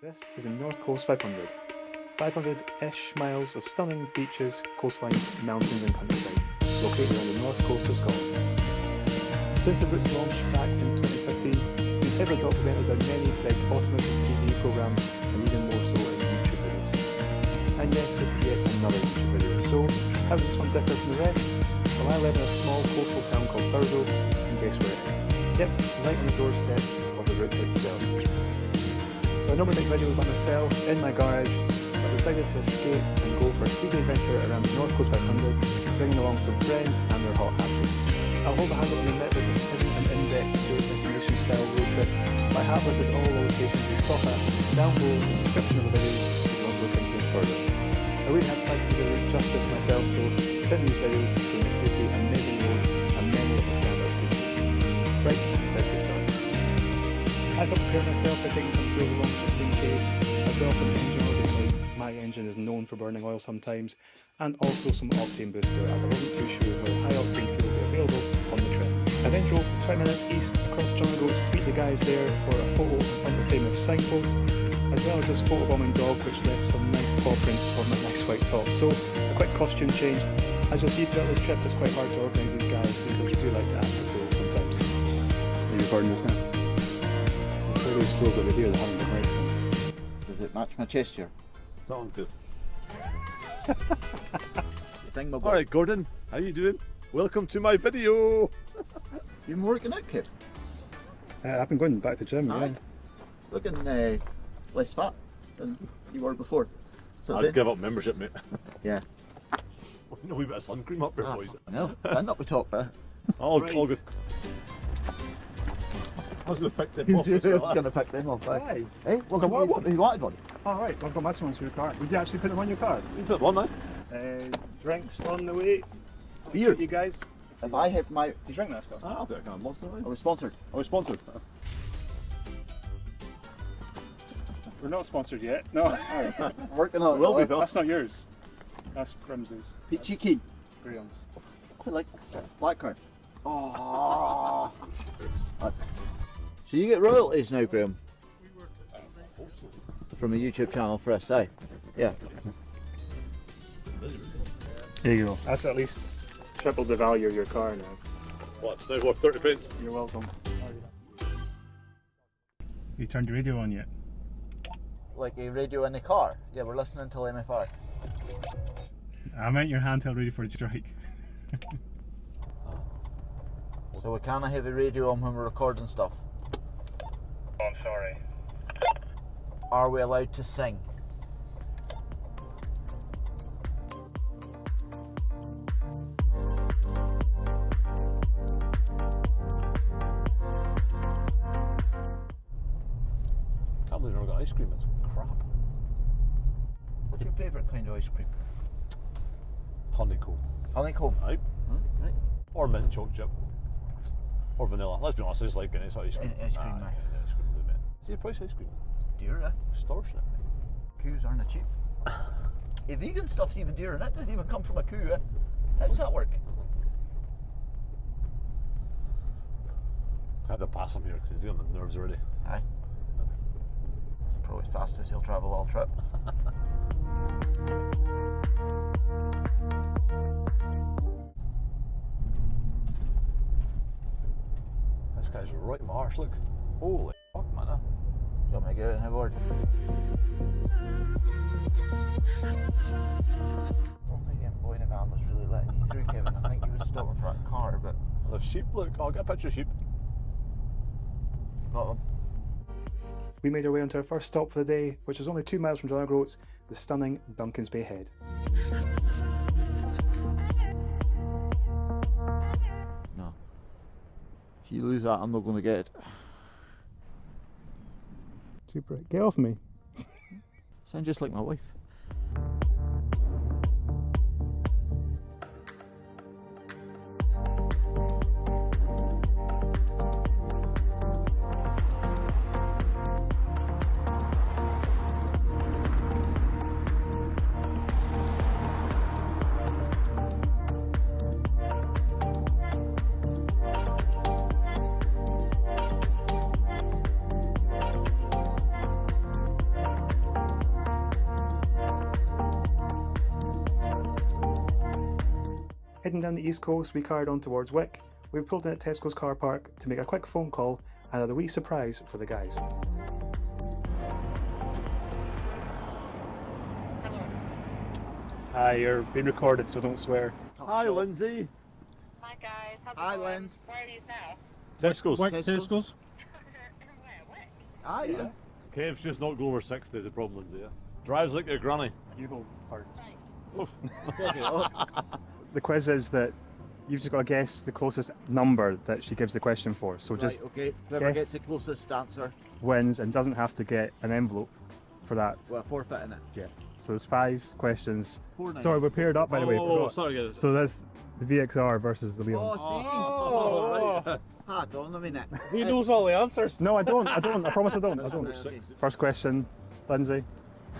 This is the North Coast 500. 500-ish miles of stunning beaches, coastlines, mountains and countryside, located on the north coast of Scotland. Since the route's launch back in 2015, it's been heavily documented by many big automotive TV programmes and even more so in YouTube videos. And yes, this is yet another YouTube video. So, how does this one differ from the rest? Well, I live in a small coastal town called Thurso, and guess where it is? Yep, right on the doorstep of the route itself. I normally make videos by myself in my garage, but I decided to escape and go for a 3-day adventure around the North Coast 500, bringing along some friends and their hot hatches. I'll hold my hands up and admit that this isn't an in-depth tourist information style road trip, but I have listed all the locations we stop at down below in the description of the videos if you want to look into it further. I really have tried to do the route justice myself though, within these videos showing its beauty, amazing roads and many of the standout features. Right, let's get started. I thought prepare myself by taking some tools along just in case, as well as some engine oil because my engine is known for burning oil sometimes, and also some octane booster as I wasn't too sure whether high octane fuel would be available on the trip. I then drove 20 minutes east across John O'Groats to meet the guys there for a photo in front of the famous signpost, as well as this photobombing dog which left some nice paw prints on my nice white top. So a quick costume change. As you'll see throughout this trip, it's quite hard to organise these guys because they do like to act a fool sometimes. Are you recording this now? These fools over here that haven't been right, so. Does it match my chest here? Sounds good. Alright, Gordon, how you doing? Welcome to my video! You've been working out, kid? I've been going back to the gym, yeah. Looking less fat than you were before. So I'd give up membership, mate. Yeah. A wee bit of sun cream up there, boys. No, and up the top there. All good. I was going to pick them off as I was well. going to pick them off. Hey. Hey, well, so what you wanted one? Oh right, I've got matching ones for your car. Would you actually put them on your car? You put one, man. Drinks on the way. Beer. You guys? If I have my... Do you drink that stuff? I'll do it, can I? Monster, I was sponsored. I was sponsored. We're not sponsored yet. No. Working on it. Will be, though. That's not yours. That's Grims's. Peachy Keen. Graham's. Quite like blackcurrant. Oh. So you get royalties now, Graham? From a YouTube channel for us, eh? Yeah. There you go. That's at least triple the value of your car now. What, it's now worth 30 pence? You're welcome. You turned your radio on yet? Like a radio in the car? Yeah, we're listening to MFR. I meant your handheld ready for a strike. So we can't have a radio on when we're recording stuff. Oh, I'm sorry. Are we allowed to sing? Can't believe I've never got ice cream, it's crap. What's your favourite kind of ice cream? Honeycomb. Honeycomb. Right? Right. Or mint chocolate chip. Or vanilla. Let's be honest, it's like any sort of ice cream. Any ice cream, Aye, aye. any ice cream will do, mate. See the price of ice cream? Dear, eh? Extortionate, mate. Coos aren't cheap. A vegan stuff's even dearer, and that doesn't even come from a coup, eh? How does that work? I have to pass him here because he's doing the nerves already. Aye. It's probably fastest he'll travel all trip. This guy's right in my arse, look. Holy fuck, man. Got me good on board. I don't think them boy in the van was really letting you through, Kevin. I think he was stopping for that car, but The sheep, look. I'll get a picture of sheep. got them. We made our way onto our first stop for the day, which is only 2 miles from John O'Groats, the stunning Duncan's Bay Head. No. If you lose that, I'm not going to get it. Too bright. Get off me. Sound just like my wife. Heading down the east coast, we carried on towards Wick. We pulled in at Tesco's car park to make a quick phone call and had a wee surprise for the guys. Hi, you're being recorded, so don't swear. Hi, Lindsay. Hi guys, how's it Hi, going? Linz. Where are these now? Tesco's. Tesco's. Where, Wick? Ah, yeah. Kevin's just not go over 60 is the problem, Lindsay. Yeah? Drives like your granny. You go hard. Right. The quiz is that you've just got to guess the closest number that she gives the question for. So just Right, okay. Whoever guess. gets the closest answer, wins and doesn't have to get an envelope for that. well, forfeiting it. Yeah. So there's 5 questions. 4-9. Sorry, we're paired up by the way. forgot. sorry, guys. So that's the VXR versus the Leon. Oh, see? right. Ah, don't, I mean it. He knows all the answers. No, I don't. I promise I don't. I don't. Okay. First question, Lindsay.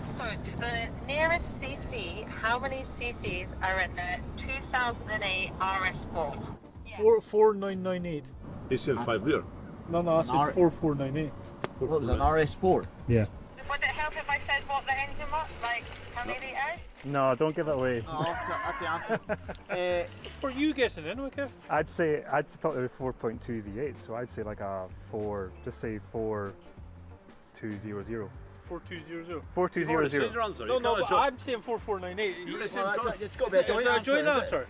So to the nearest CC, how many CCs are in the 2008 RS4? Yeah. 4998. He said 5 litre. No, I An R- said 4498. What was it, an RS4? Yeah. Would it help if I said what the engine was? Like how many litres? No, don't give it away. Oh, that's the answer. Were you guessing in, Kev? I'd thought it was 4.2 V8, so I'd say like a 4. Just say 4200. 4200. 4200. your answer. No, You no, can't but join. I'm saying 4498. You're the same Well, car. it's got to be a Is joint that a answer. joint is it? answer?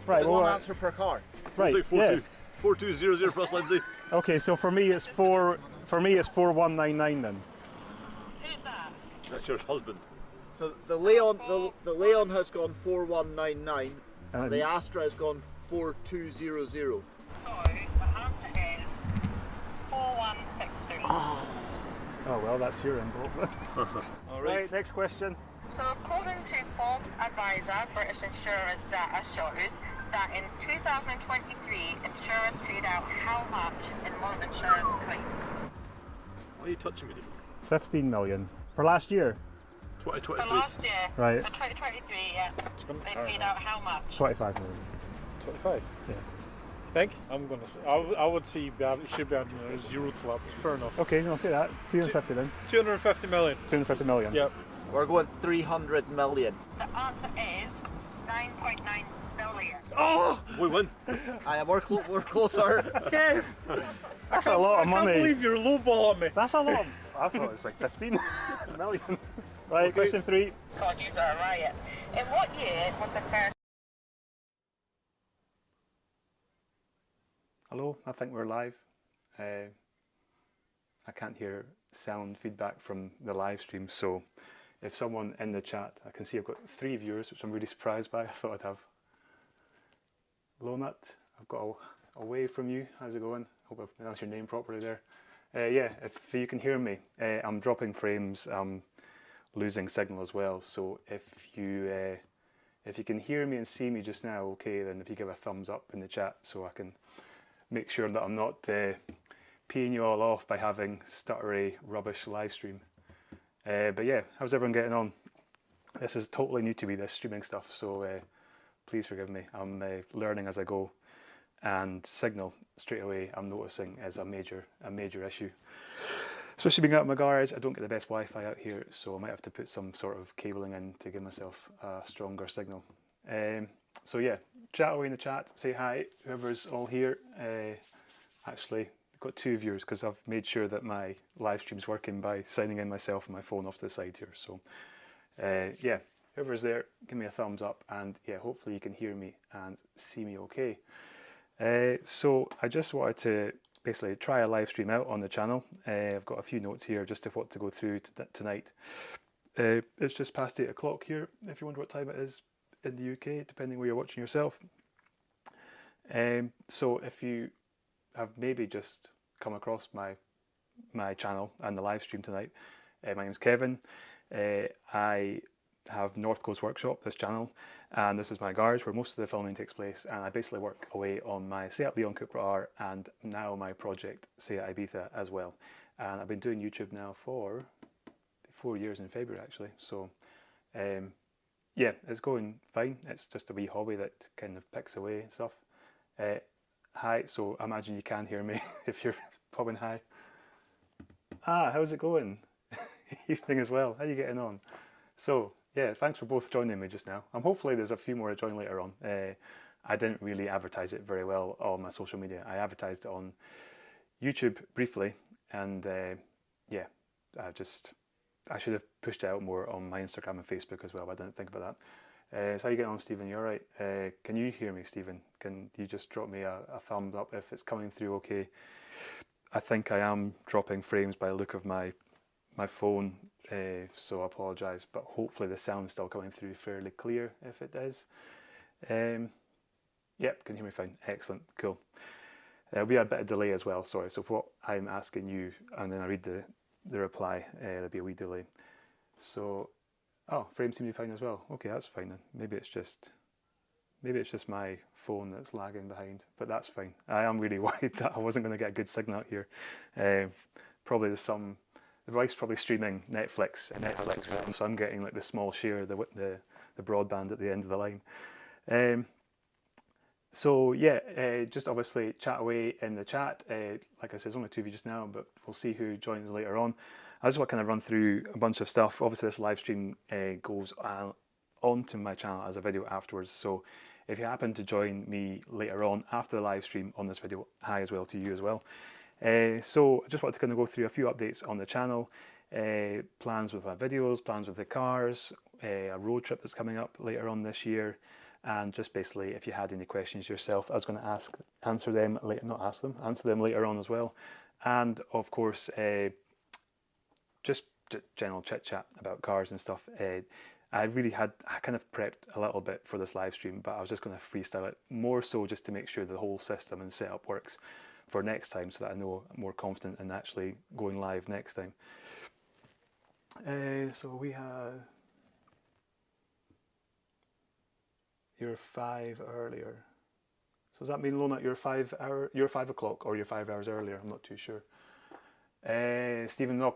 Right. One Well, answer per car. right. It's like Yeah. 4200 for us, Lindsay. Okay. So for me, it's 4. For me, it's 4199 then. Who's that? That's your husband. So the Leon has gone 4199. And The Astra has gone 4200. So the answer is 4163. Oh well, that's your envelope. All Right. Next question. So according to Forbes Advisor, British insurers data shows that in 2023, insurers paid out how much in motor insurance claims? Why are you touching me, David? 15 million for last year. For 2023. last year, Right. for 2023, yeah, they paid out how much? 25 million. 25. Yeah. Think? I'm gonna say, I would say it should be 0 to laps. Fair enough. Okay, I'll say that. 250 then. 250 million. 250 million. Yep. We're going 300 million. The answer is 9.9 billion. Oh! We win. We're closer. Kev! That's a lot of I can't money. believe you're lowballing me. That's a lot. I thought it was like 15 million. Right. Question 3. God, you are a riot. In what year was the first? Hello. I think we're live. I can't hear sound feedback from the live stream, so if someone in the chat, I can see I've got 3 viewers, which I'm really surprised by. I thought I'd have. Lonut, I've got a wave from you. How's it going? Hope I've pronounced your name properly there. Yeah, if you can hear me, I'm dropping frames. I'm losing signal as well. So if you can hear me and see me just now, okay, then if you give a thumbs up in the chat, so I can make sure that I'm not peeing you all off by having stuttery rubbish live stream. But yeah, how's everyone getting on? This is totally new to me, this streaming stuff, so please forgive me. I'm learning as I go, and signal straight away I'm noticing is a major issue. Especially being out in my garage, I don't get the best Wi-Fi out here, so I might have to put some sort of cabling in to give myself a stronger signal. So yeah, chat away in the chat, say hi, whoever's all here. Actually, I've got 2 viewers because I've made sure that my live stream's working by signing in myself and my phone off to the side here. So yeah, whoever's there, give me a thumbs up, and yeah, hopefully you can hear me and see me okay. So I just wanted to basically try a live stream out on the channel. I've got a few notes here just of what to go through tonight. It's just past 8 o'clock here, if you wonder what time it is in the UK, depending where you're watching yourself. So if you have maybe just come across my channel and the live stream tonight, my name's Kevin. I have North Coast Workshop, this channel, and this is my garage where most of the filming takes place, and I basically work away on my Seat Leon Cupra R and now my project Seat Ibiza as well. And I've been doing YouTube now for 4 years in February actually, so yeah, it's going fine. It's just a wee hobby that kind of picks away and stuff. Hi, so I imagine you can hear me if you're popping hi. How's it going? Evening as well. How are you getting on? So yeah, thanks for both joining me just now. Hopefully there's a few more to join later on. I didn't really advertise it very well on my social media. I advertised it on YouTube briefly, and yeah, I should have pushed it out more on my Instagram and Facebook as well, but I didn't think about that. So how you getting on, Stephen? You alright? Can you hear me, Stephen? Can you just drop me a thumbs up if it's coming through okay? I think I am dropping frames by the look of my phone, so I apologise, but hopefully the sound's still coming through fairly clear if it is. Yep, can you hear me fine? Excellent, cool. There'll be a bit of delay as well, sorry. So what I'm asking you, and then I read the reply, there'll be a wee delay. So, oh, frames seem to be fine as well. Okay, that's fine then. Maybe it's just my phone that's lagging behind, but that's fine. I am really worried that I wasn't going to get a good signal out here. Probably the wife's probably streaming Netflix, so I'm getting like the small share, the broadband at the end of the line. So yeah, just obviously chat away in the chat. Like I said, there's only 2 of you just now, but we'll see who joins later on. I just want to kind of run through a bunch of stuff. Obviously this live stream goes onto my channel as a video afterwards. So if you happen to join me later on after the live stream on this video, hi as well to you as well. So I just wanted to kind of go through a few updates on the channel, plans with my videos, plans with the cars, a road trip that's coming up later on this year, and just basically if you had any questions yourself, I was going to answer them later on as well. And of course, just general chit chat about cars and stuff. I kind of prepped a little bit for this live stream, but I was just going to freestyle it more so just to make sure the whole system and setup works for next time, so that I know I'm more confident in actually going live next time. So we have you're 5 earlier. So does that mean, Lona, you're 5 o'clock or you're 5 hours earlier? I'm not too sure. Stephen, no,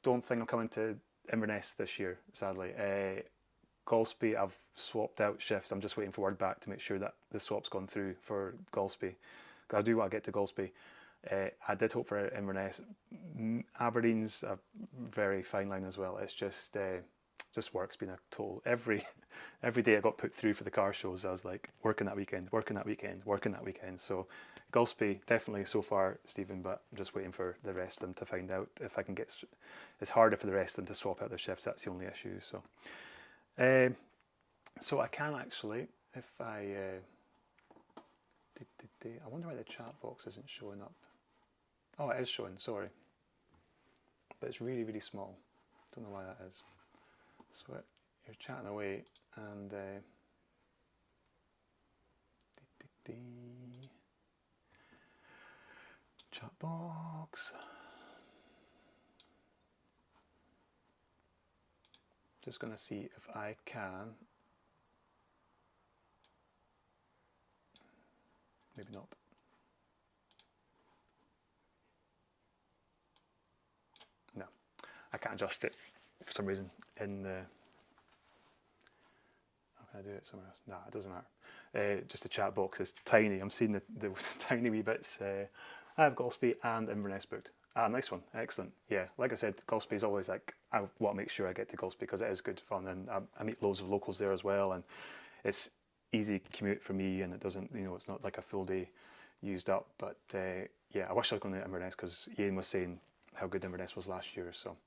don't think I'm coming to Inverness this year, sadly. Golspie, I've swapped out shifts. I'm just waiting for word back to make sure that the swap's gone through for Golspie. I do want to get to Golspie. I did hope for Inverness. Aberdeen's a very fine line as well. It's just work's been a total. Every day I got put through for the car shows, I was like working that weekend. So Golspie definitely so far, Stephen, but I'm just waiting for the rest of them to find out if I can get. It's harder for the rest of them to swap out their shifts. That's the only issue. So, so I can actually, if I. I wonder why the chat box isn't showing up. Oh, it is showing, sorry. But it's really, really small. Don't know why that is. So you're chatting away and chat box. Just going to see if I can. Maybe not. No, I can't adjust it for some reason in the. How can I do it somewhere else? No, it doesn't matter. Just the chat box is tiny. I'm seeing the tiny wee bits. I have Golspie and Inverness booked. Ah, nice one, excellent. Yeah, like I said, Golspie is always like, I want to make sure I get to Golspie because it is good fun, and I meet loads of locals there as well, and it's easy commute for me, and it doesn't, it's not like a full day used up. But yeah, I wish I was going to Inverness because Ian was saying how good Inverness was last year, so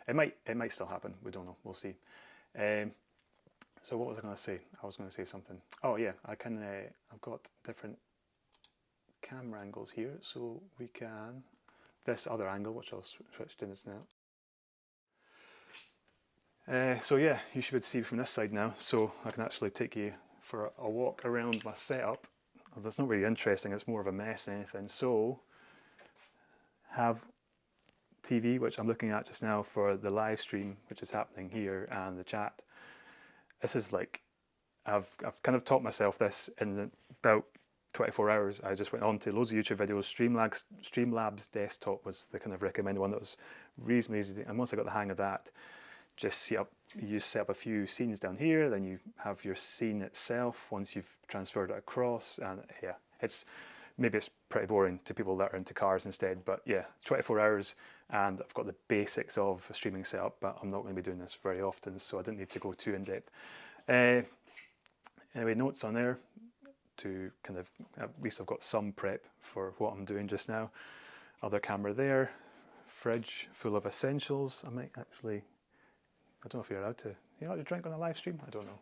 it might still happen. We don't know. We'll see. So what was I going to say? I was going to say something. Oh yeah, I've got different camera angles here, so we can this other angle, which I'll switch to this now. So yeah, you should see from this side now, so I can actually take you for a walk around my setup. That's not really interesting, it's more of a mess than anything. So, have TV, which I'm looking at just now for the live stream, which is happening here, and the chat. This is like, I've kind of taught myself this in about 24 hours. I just went on to loads of YouTube videos. Streamlabs desktop was the kind of recommended one that was reasonably easy. And once I got the hang of that, just set up a few scenes down here, then you have your scene itself once you've transferred it across, and yeah, maybe it's pretty boring to people that are into cars instead, but yeah, 24 hours and I've got the basics of a streaming setup, but I'm not going to be doing this very often, so I didn't need to go too in depth. Anyway, notes on there, to kind of, at least I've got some prep for what I'm doing just now. Other camera there, fridge full of essentials. I might actually, I don't know if you're allowed to drink on a live stream? I don't know.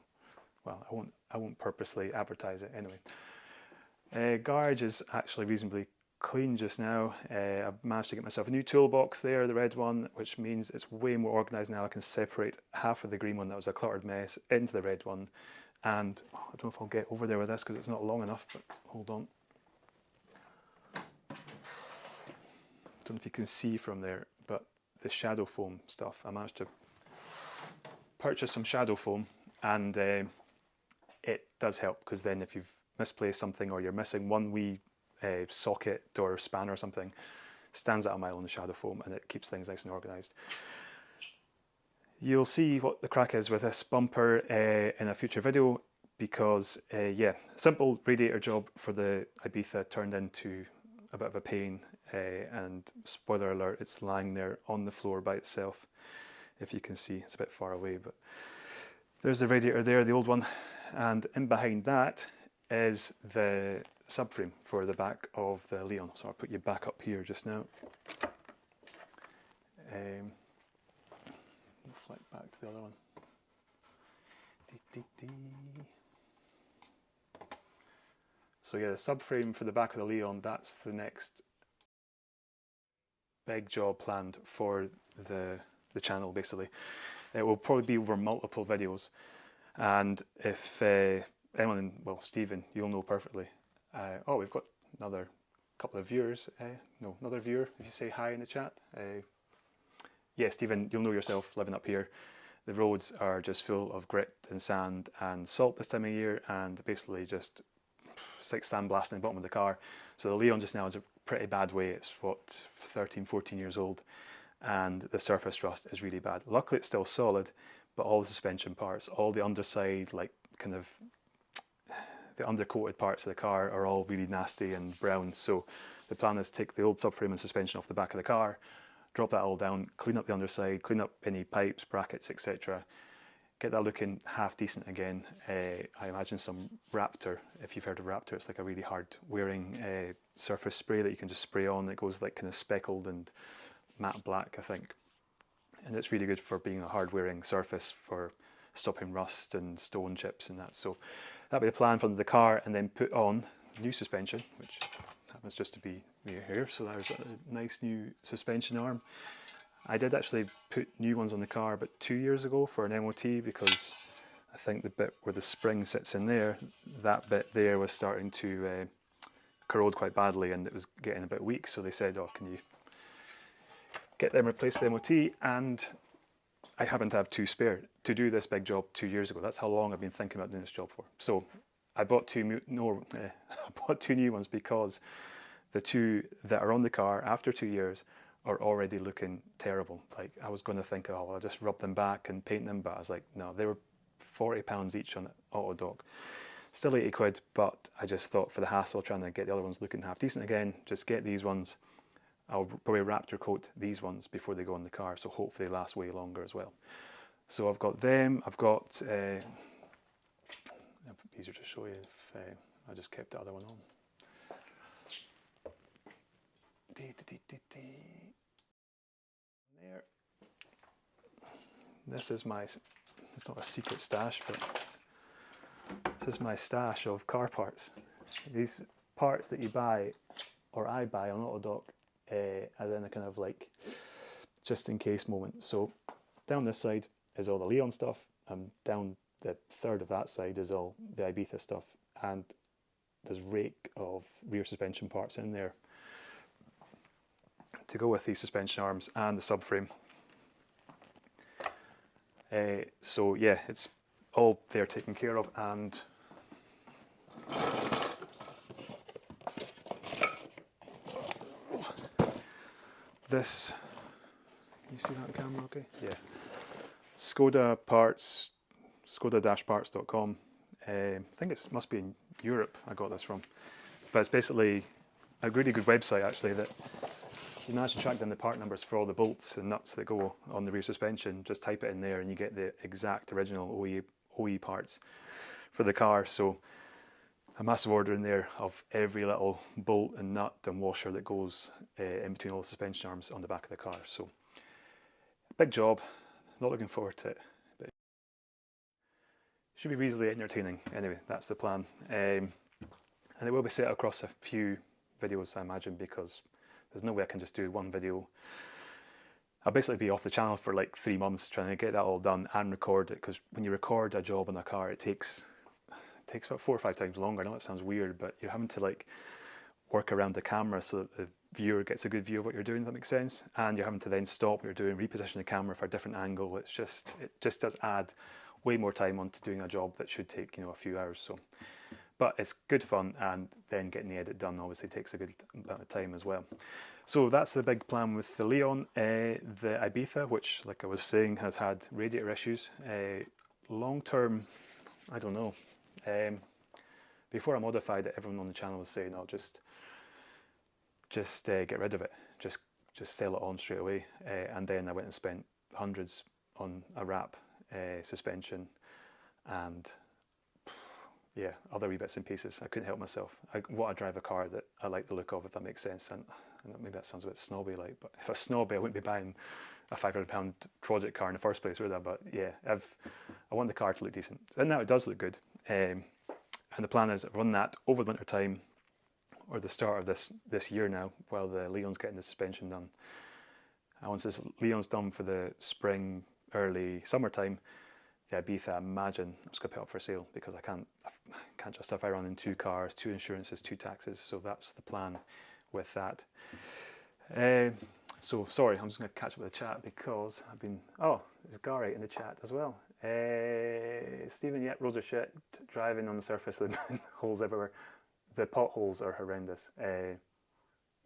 Well, I won't purposely advertise it anyway. Garage is actually reasonably clean just now. I've managed to get myself a new toolbox there, the red one, which means it's way more organised now. I can separate half of the green one that was a cluttered mess into the red one. And I don't know if I'll get over there with this because it's not long enough, but hold on. Don't know if you can see from there, but the shadow foam stuff, I managed to purchase some shadow foam, and it does help, because then if you've misplaced something or you're missing one wee socket or spanner or something, stands out a mile on the shadow foam, and it keeps things nice and organised. You'll see what the crack is with this bumper in a future video, because yeah, simple radiator job for the Ibiza turned into a bit of a pain, and spoiler alert, it's lying there on the floor by itself. If you can see, it's a bit far away, but there's the radiator there, the old one, and in behind that is the subframe for the back of the Leon. So I'll put you back up here just now. Flick back to the other one. So yeah, the subframe for the back of the Leon, that's the next big job planned for the channel, basically. It will probably be over multiple videos, and if anyone, well, Stephen, you'll know perfectly. Oh, we've got another couple of viewers. No, another viewer, if you say hi in the chat. Yeah, Stephen, you'll know yourself living up here. The roads are just full of grit and sand and salt this time of year, and basically just sandblasting the bottom of the car. So the Leon just now is a pretty bad way. It's what, 13, 14 years old, and the surface rust is really bad. Luckily it's still solid, but all the suspension parts, all the underside, like kind of the undercoated parts of the car are all really nasty and brown. So the plan is to take the old subframe and suspension off the back of the car, drop that all down, clean up the underside, clean up any pipes, brackets, etc. Get that looking half decent again. I imagine some Raptor, if you've heard of Raptor, it's like a really hard wearing surface spray that you can just spray on. It goes like kind of speckled and matte black, I think. And it's really good for being a hard wearing surface for stopping rust and stone chips and that. So that'll be the plan for the car, and then put on new suspension, which happens just to be here. So there's a nice new suspension arm. I did actually put new ones on the car about 2 years ago for an MOT, because I think the bit where the spring sits in there, that bit there was starting to corrode quite badly, and it was getting a bit weak. So they said, oh, can you get them replaced with MOT? And I happen to have two spare to do this big job 2 years ago. That's how long I've been thinking about doing this job for. So I bought two new ones, because the two that are on the car after 2 years are already looking terrible. Like, I was going to think, oh, I'll just rub them back and paint them, but I was like, no, they were £40 each on Autodoc. Still 80 quid, but I just thought, for the hassle trying to get the other ones looking half decent again, just get these ones. I'll probably Raptor coat these ones before they go on the car, so hopefully they last way longer as well. So I've got them, I've got, easier to show you if I just kept the other one on. There. This is my, it's not a secret stash, but this is my stash of car parts. These parts that you buy, or I buy on Autodoc, as in a kind of like just in case moment. So down this side is all the Leon stuff, and down the third of that side is all the Ibiza stuff, and there's a rake of rear suspension parts in there to go with these suspension arms and the subframe. So yeah, it's all there taken care of. And this, can you see that on camera okay? Yeah. Skoda parts, skoda-parts.com. I think it must be in Europe I got this from. But it's basically a really good website, actually, that you manage to track down the part numbers for all the bolts and nuts that go on the rear suspension. Just type it in there and you get the exact original OE parts for the car. So a massive order in there of every little bolt and nut and washer that goes in between all the suspension arms on the back of the car. So big job, not looking forward to it, but should be reasonably entertaining. Anyway, that's the plan. And it will be set across a few videos, I imagine, because there's no way I can just do one video. I'll basically be off the channel for like 3 months trying to get that all done and record it, because when you record a job on a car, it takes about 4 or 5 times longer. I know it sounds weird, but you're having to like work around the camera so that the viewer gets a good view of what you're doing, if that makes sense. And you're having to then stop what you're doing, reposition the camera for a different angle. It just does add way more time onto doing a job that should take, you know, a few hours. So, but it's good fun, and then getting the edit done obviously takes a good amount of time as well. So that's the big plan with the Leon. The Ibiza, which, like I was saying, has had radiator issues. Long term, I don't know. Before I modified it, everyone on the channel was saying, "Oh, just get rid of it, just sell it on straight away." And then I went and spent hundreds on a wrap suspension and yeah, other wee bits and pieces. I couldn't help myself. I want to drive a car that I like the look of, if that makes sense. And maybe that sounds a bit snobby, like, but if I was snobby, I wouldn't be buying a £500 project car in the first place, would I? But yeah, I want the car to look decent, and now it does look good. And the plan is to run that over the winter time, or the start of this year now, while the Leon's getting the suspension done. And once this Leon's done for the spring, early summertime, the Ibiza, I imagine I'm just going to put it up for sale, because I can't justify running 2 cars, 2 insurances, 2 taxes. So that's the plan with that. So sorry, I'm just going to catch up with the chat, because I've been, oh, there's Gary in the chat as well. Stephen, yeah, roads are shit, driving on the surface, the holes everywhere. The potholes are horrendous.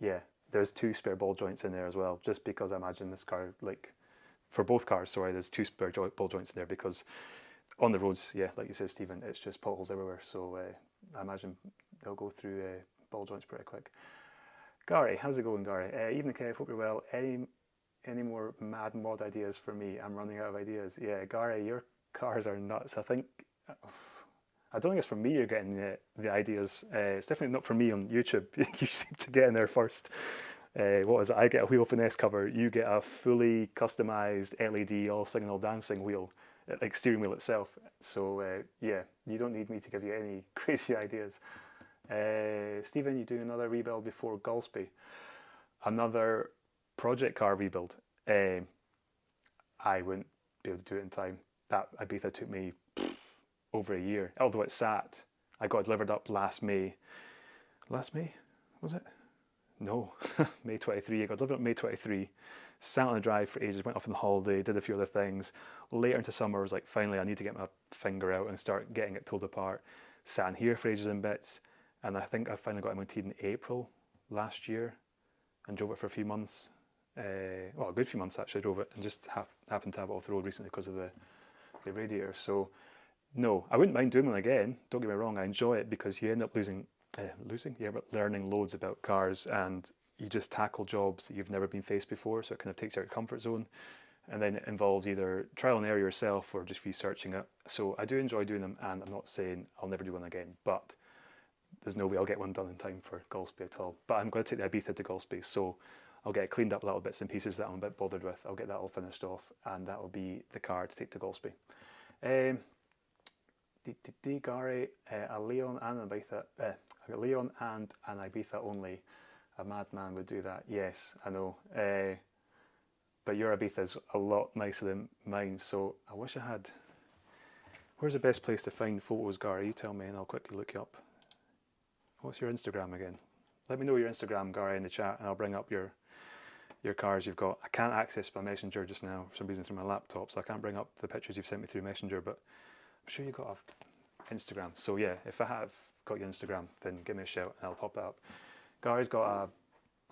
Yeah, there's 2 spare ball joints in there as well, just because I imagine this car, like, for both cars, sorry, there's 2 spare ball joints in there, because on the roads, yeah, like you said, Stephen, it's just potholes everywhere. So I imagine they'll go through ball joints pretty quick. Gary, how's it going, Gary? Evening, Kev, hope you're well. Any more mad mod ideas for me? I'm running out of ideas. Yeah, Gary, your cars are nuts. I don't think it's for me you're getting the ideas. It's definitely not for me on YouTube. You seem to get in there first. What is it? I get a wheel finesse cover. You get a fully customized LED all singing all dancing wheel, like steering wheel itself. So yeah, you don't need me to give you any crazy ideas. Stephen, you doing another rebuild before Gulspie? Another project car rebuild? I wouldn't be able to do it in time. That Ibiza took me over a year, although it sat. I got it delivered up last May. Last May? Was it? No, May 23. I got delivered up May 23. Sat on the drive for ages, went off on the holiday, did a few other things. Later into summer, I was like, finally, I need to get my finger out and start getting it pulled apart. Sat in here for ages in bits. And I think I finally got MOT'd in April last year and drove it for a few months. Well, a good few months actually, drove it, and just happened to have it off the road recently because of the radiator. So no, I wouldn't mind doing one again. Don't get me wrong, I enjoy it, because you end up learning loads about cars, and you just tackle jobs that you've never been faced before. So it kind of takes you out of your comfort zone, and then it involves either trial and error yourself or just researching it. So I do enjoy doing them, and I'm not saying I'll never do one again, but there's no way I'll get one done in time for Gulspie at all. But I'm going to take the Ibiza to Gulspie, so I'll get it cleaned up, little bits and pieces that I'm a bit bothered with. I'll get that all finished off, and that will be the car to take to Gulspie. Gary, a Leon and an Ibiza, a Leon and an Ibiza only. A madman would do that. Yes, I know. But your Ibiza is a lot nicer than mine, so I wish I had. Where's the best place to find photos, Gary? You tell me, and I'll quickly look you up. What's your Instagram again? Let me know your Instagram, Gary, in the chat, and I'll bring up your cars you've got. I can't access my Messenger just now for some reason through my laptop, so I can't bring up the pictures you've sent me through Messenger, but I'm sure you've got an Instagram. So yeah, if I have got your Instagram, then give me a shout and I'll pop that up. Gary's got a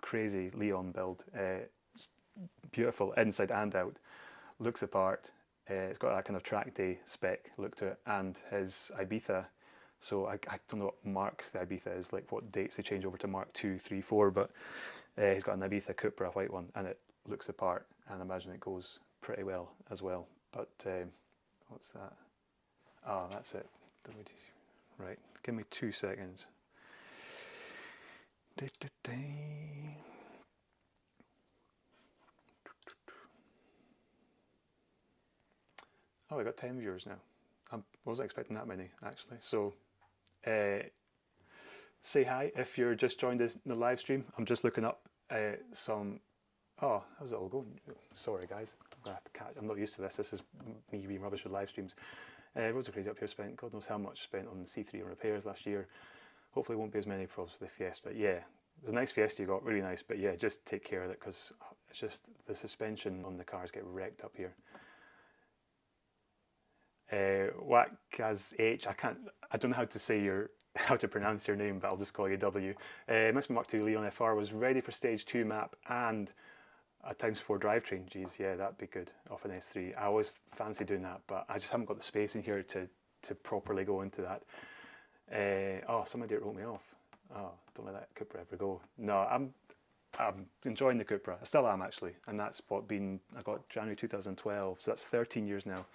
crazy Leon build. It's beautiful inside and out. Looks the part. It's got that kind of track day spec look to it, and his Ibiza. So I don't know what marks the Ibiza is, like what dates they change over to Mark 2, 3, 4, but he's got an Ibiza Cooper, a white one, and it looks the part, and I imagine it goes pretty well as well. But what's that? Oh, that's it. Right, Give me 2 seconds. Oh, we got 10 viewers now. I wasn't expecting that many, actually. So, say hi if you're just joined us in the live stream. I'm just looking up some. Oh, how's it all going? Sorry, guys. I'm gonna have to catch. I'm not used to this. This is me being rubbish with live streams. Roads are crazy up here. Spent God knows how much spent on C3 and repairs last year. Hopefully, it won't be as many problems with the Fiesta. Yeah, it's a nice Fiesta you got, really nice. But yeah, just take care of it because it's just the suspension on the cars get wrecked up here. Wakaz H. I don't know how to pronounce your name, but I'll just call you W. Mr. Mark II Leon FR was ready for stage 2 map and a ×4 drivetrain. Geez, yeah, that'd be good off an S3. I always fancy doing that, but I just haven't got the space in here to properly go into that. Oh, somebody wrote me off. Oh, don't let that Cupra ever go. No, I'm enjoying the Cupra. I still am, actually, and that's I got January 2012, so that's 13 years now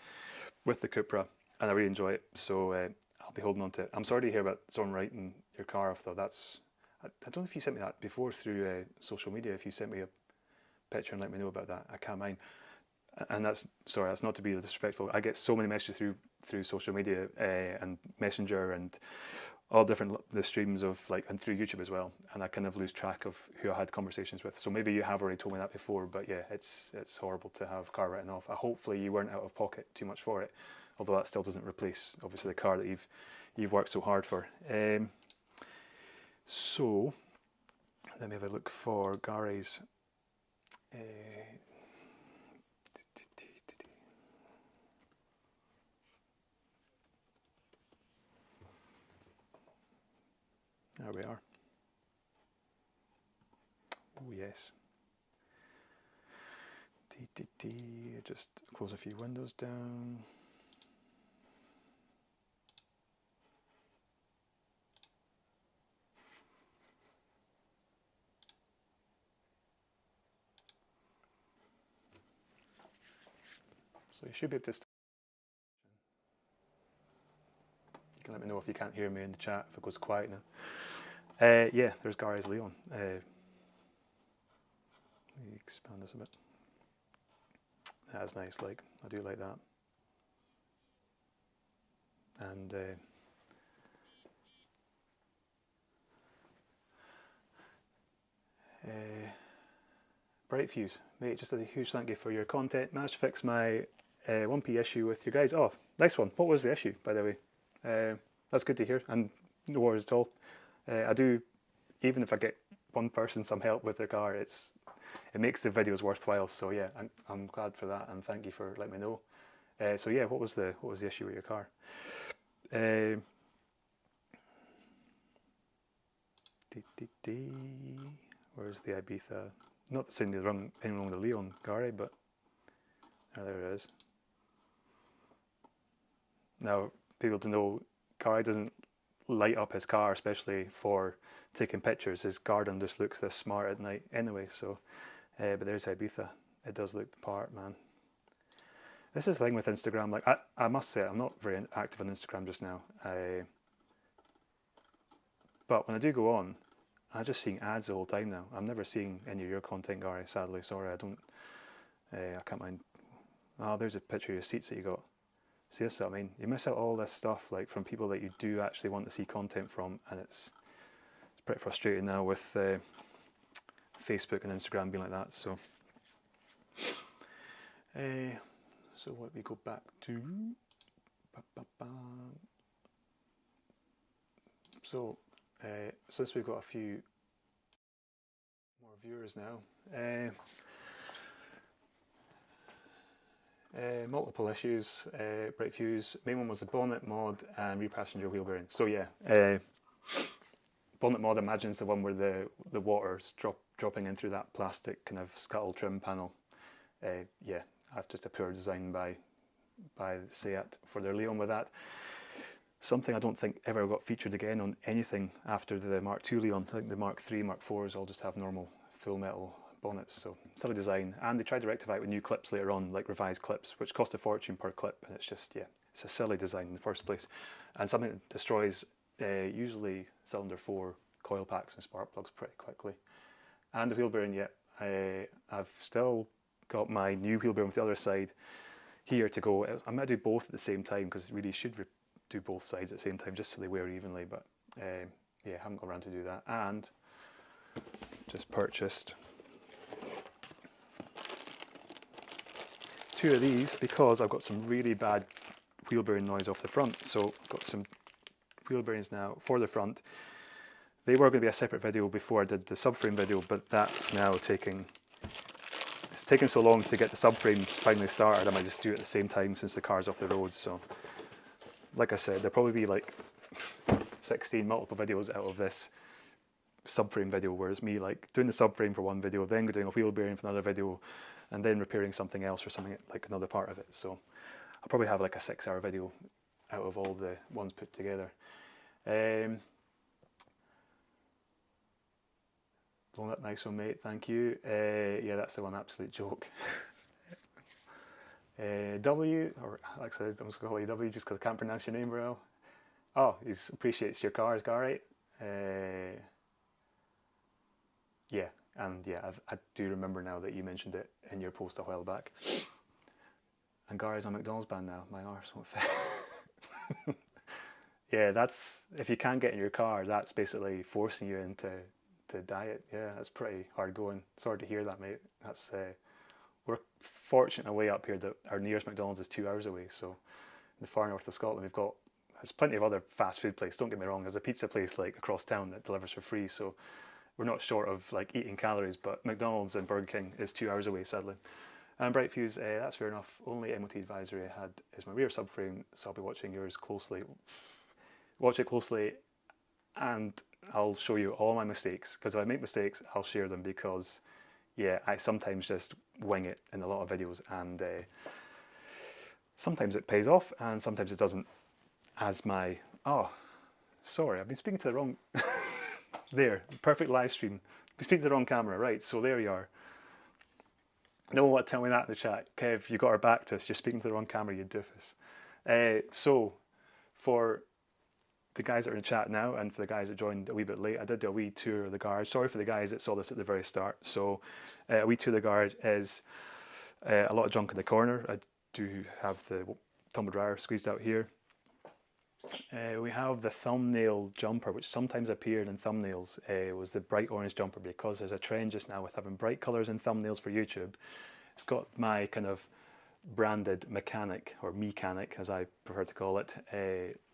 with the Cupra, and I really enjoy it. So I'll be holding on to it. I'm sorry to hear about someone writing your car off, though. I don't know if you sent me that before through social media. If you sent me a picture and let me know about that, I can't mind. And that's not to be disrespectful. I get so many messages through social media and Messenger and all different the streams of and through YouTube as well, and I kind of lose track of who I had conversations with. So maybe you have already told me that before, but yeah, it's horrible to have a car written off. Hopefully you weren't out of pocket too much for it, although that still doesn't replace obviously the car that you've worked so hard for. So let me have a look for Gary's. There we are. Oh yes. Just close a few windows down. So you should be able to. You can let me know if you can't hear me in the chat if it goes quiet now. Yeah, there's Gary's Leon. Let me expand this a bit. That's nice, I do like that. And Bright Fuse, mate, just a huge thank you for your content. Managed to fix my 1P issue with you guys. Oh, nice one. What was the issue, by the way? That's good to hear, and no worries at all. I do, even if I get one person some help with their car, it makes the videos worthwhile. So yeah, I'm glad for that, and thank you for letting me know. So yeah, what was the issue with your car? Where's the Ibiza? Not saying anything wrong with the Leon, Gary, but there it is. Now, people to know, Gary doesn't light up his car, especially for taking pictures. His garden just looks this smart at night anyway. So, but there's Ibiza. It does look the part, man. This is the thing with Instagram. I must say, I'm not very active on Instagram just now. But when I do go on, I'm just seeing ads the whole time now. I'm never seeing any of your content, Gary. Sadly, sorry, I don't. I can't mind. Oh, there's a picture of your seats that you got. See, that's what I mean. You miss out all this stuff from people that you do actually want to see content from, and it's pretty frustrating now with Facebook and Instagram being like that. So, so what we go back to? So, since we've got a few more viewers now. Multiple issues, Bright Fuse. Main one was the bonnet mod and rear passenger wheel bearing. So yeah, bonnet mod imagines the one where the water's dropping in through that plastic kind of scuttle trim panel. Yeah, I've just a pure design by Seat for their Leon with that. Something I don't think ever got featured again on anything after the Mark II Leon. I think the Mark III, Mark IVs all just have normal full metal bonnets, so silly design. And they tried to rectify it with new clips later on, like revised clips, which cost a fortune per clip, and it's just, yeah, it's a silly design in the first place. And something that destroys usually cylinder 4 coil packs and spark plugs pretty quickly. And the wheel bearing, yeah, I've still got my new wheel bearing with the other side here to go. I'm going to do both at the same time because really you should do both sides at the same time just so they wear evenly, but yeah, haven't got around to do that. And just purchased 2 of these because I've got some really bad wheel bearing noise off the front. So I've got some wheel bearings now for the front. They were going to be a separate video before I did the subframe video, but that's now taking so long to get the subframes finally started. I might just do it at the same time since the car's off the road. So like I said, there'll probably be like 16 multiple videos out of this subframe video, where it's me like doing the subframe for one video, then doing a wheel bearing for another video, and then repairing something else or something like another part of it. So I'll probably have like a 6-hour video out of all the ones put together. Blown up nice one, mate, thank you. Yeah, that's the one, absolute joke. W, or like I said, I'm just going to call you W just because I can't pronounce your name very well. Oh, he appreciates your cars, Gary. Yeah, and yeah, I do remember now that you mentioned it in your post a while back. And Gary's on McDonald's band now, my arse won't fit. Yeah, that's, if you can't get in your car, that's basically forcing you into diet. Yeah, that's pretty hard going. Sorry to hear that, mate. That's we're fortunate away up here that our nearest McDonald's is 2 hours away. So in the far north of Scotland, there's plenty of other fast food places. Don't get me wrong. There's a pizza place like across town that delivers for free. So we're not short of like eating calories. But McDonald's and Burger King is 2 hours away, sadly. And Bright Fuse, that's fair enough. Only MOT advisory I had is my rear subframe, so I'll be watching yours closely. Watch it closely, and I'll show you all my mistakes, because if I make mistakes, I'll share them, because yeah, I sometimes just wing it in a lot of videos, and sometimes it pays off and sometimes it doesn't. As my, oh, sorry, I've been speaking to the wrong, there, perfect live stream. I've been speaking to the wrong camera, right, so there you are. No one want to tell me that in the chat. Kev, you got our back to us, you're speaking to the wrong camera, you doofus. So, for the guys that are in chat now, and for the guys that joined a wee bit late, I did do a wee tour of the garage. Sorry for the guys that saw this at the very start. So a wee tour of the garage is a lot of junk in the corner. I do have the tumble dryer squeezed out here. We have the thumbnail jumper, which sometimes appeared in thumbnails. Was the bright orange jumper, because there's a trend just now with having bright colours in thumbnails for YouTube. It's got my kind of branded mechanic, or mechanic as I prefer to call it,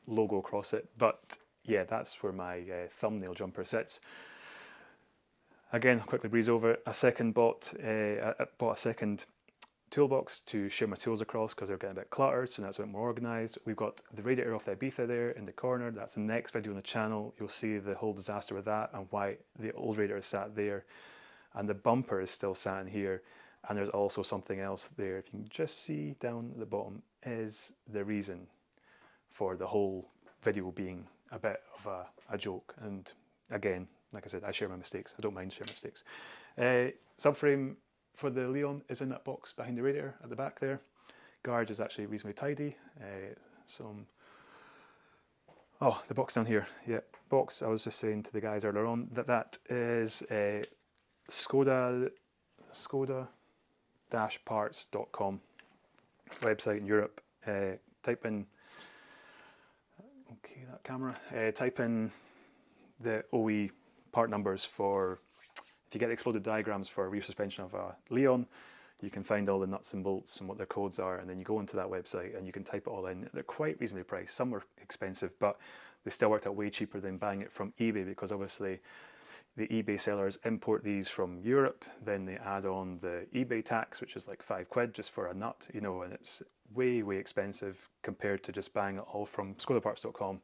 logo across it. But yeah, that's where my thumbnail jumper sits. Again, I'll quickly breeze over it. I bought a second toolbox to share my tools across, because they're getting a bit cluttered, so that's a bit more organised. We've got the radiator off the Ibiza there in the corner. That's the next video on the channel. You'll see the whole disaster with that and why the old radiator is sat there, and the bumper is still sat in here. And there's also something else there, if you can just see down at the bottom, is the reason for the whole video being a bit of a joke. And again, like I said, I share my mistakes. I don't mind sharing mistakes. Subframe for the Leon is in that box behind the radiator at the back there. Garage is actually reasonably tidy. Oh, the box down here. Yeah, box, I was just saying to the guys earlier on that is Skoda-parts.com website in Europe. Type in, okay, that camera, type in the OE part numbers for, if you get exploded diagrams for rear suspension of a Leon, you can find all the nuts and bolts and what their codes are, and then you go into that website and you can type it all in. They're quite reasonably priced. Some are expensive, but they still worked out way cheaper than buying it from eBay, because obviously the eBay sellers import these from Europe, then they add on the eBay tax, which is like £5 just for a nut, you know, and it's way, way expensive compared to just buying it all from Skodaparts.com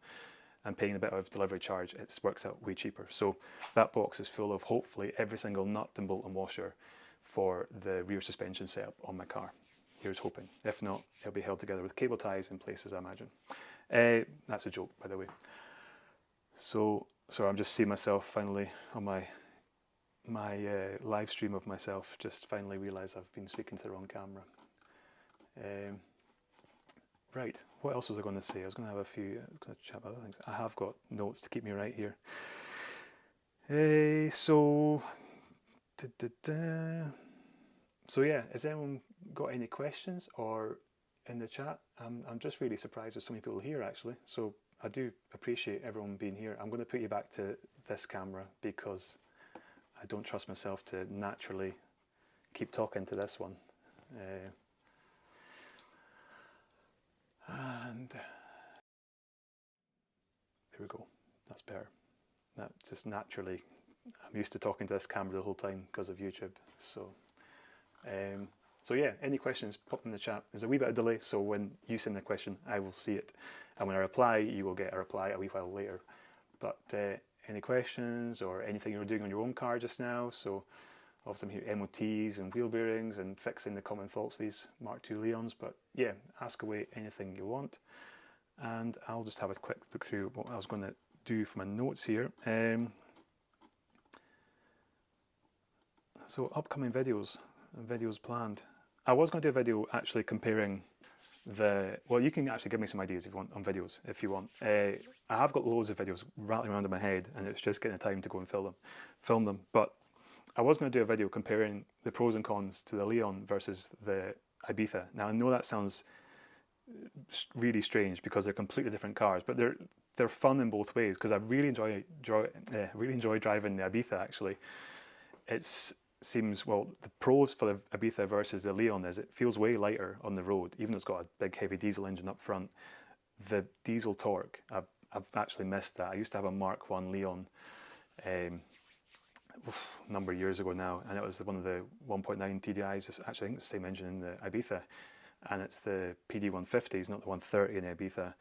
and paying a bit of delivery charge. It works out way cheaper. So that box is full of hopefully every single nut and bolt and washer for the rear suspension setup on my car. Here's hoping. If not, it'll be held together with cable ties in places, I imagine. That's a joke, by the way. So I'm just seeing myself finally on my live stream of myself, just finally realise I've been speaking to the wrong camera. Right, what else was I going to say? I was going to have a few. I was going to chat about other things. I have got notes to keep me right here. So yeah, has anyone got any questions or in the chat? I'm just really surprised there's so many people here actually. So I do appreciate everyone being here. I'm going to put you back to this camera because I don't trust myself to naturally keep talking to this one. And there we go. That's better. That just naturally, I'm used to talking to this camera the whole time because of YouTube. So yeah, any questions, pop them in the chat. There's a wee bit of delay, so when you send the question, I will see it. And when I reply, you will get a reply a wee while later. But any questions or anything you're doing on your own car just now? So obviously I'm here MOTs and wheel bearings and fixing the common faults of these Mark II Leons. But yeah, ask away anything you want. And I'll just have a quick look through what I was going to do for my notes here. So upcoming videos planned. I was going to do a video actually comparing well, you can actually give me some ideas if you want on videos, if you want. I have got loads of videos rattling around in my head and it's just getting the time to go and film them. But I was going to do a video comparing the pros and cons to the Leon versus the Ibiza. Now I know that sounds really strange because they're completely different cars, but they're fun in both ways because I really enjoy driving the Ibiza actually. Seems, well, the pros for the Ibiza versus the Leon is it feels way lighter on the road, even though it's got a big heavy diesel engine up front. The diesel torque, I've actually missed that. I used to have a Mark I Leon a number of years ago now, and it was one of the 1.9 TDIs. It's actually, I think it's the same engine in the Ibiza, and it's the PD 150s, not the 130 in the Ibiza.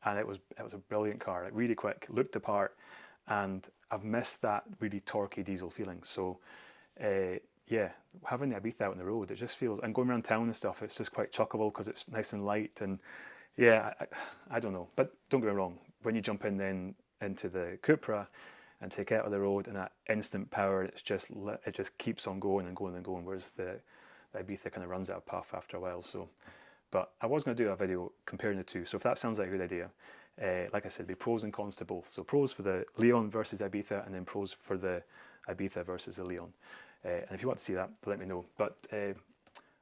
And it was a brilliant car, like really quick, looked the part, and I've missed that really torquey diesel feeling. So yeah, having the Ibiza out on the road, it just feels, and going around town and stuff, it's just quite chuckable because it's nice and light. And yeah, I don't know, but don't get me wrong, when you jump in then into the Cupra and take it out of the road and that instant power, it just keeps on going and going and going, whereas the Ibiza kind of runs out of puff after a while. So, but I was going to do a video comparing the two, so if that sounds like a good idea, like I said, be pros and cons to both. So pros for the Leon versus Ibiza, and then pros for the Ibiza versus the Leon. And if you want to see that, let me know. But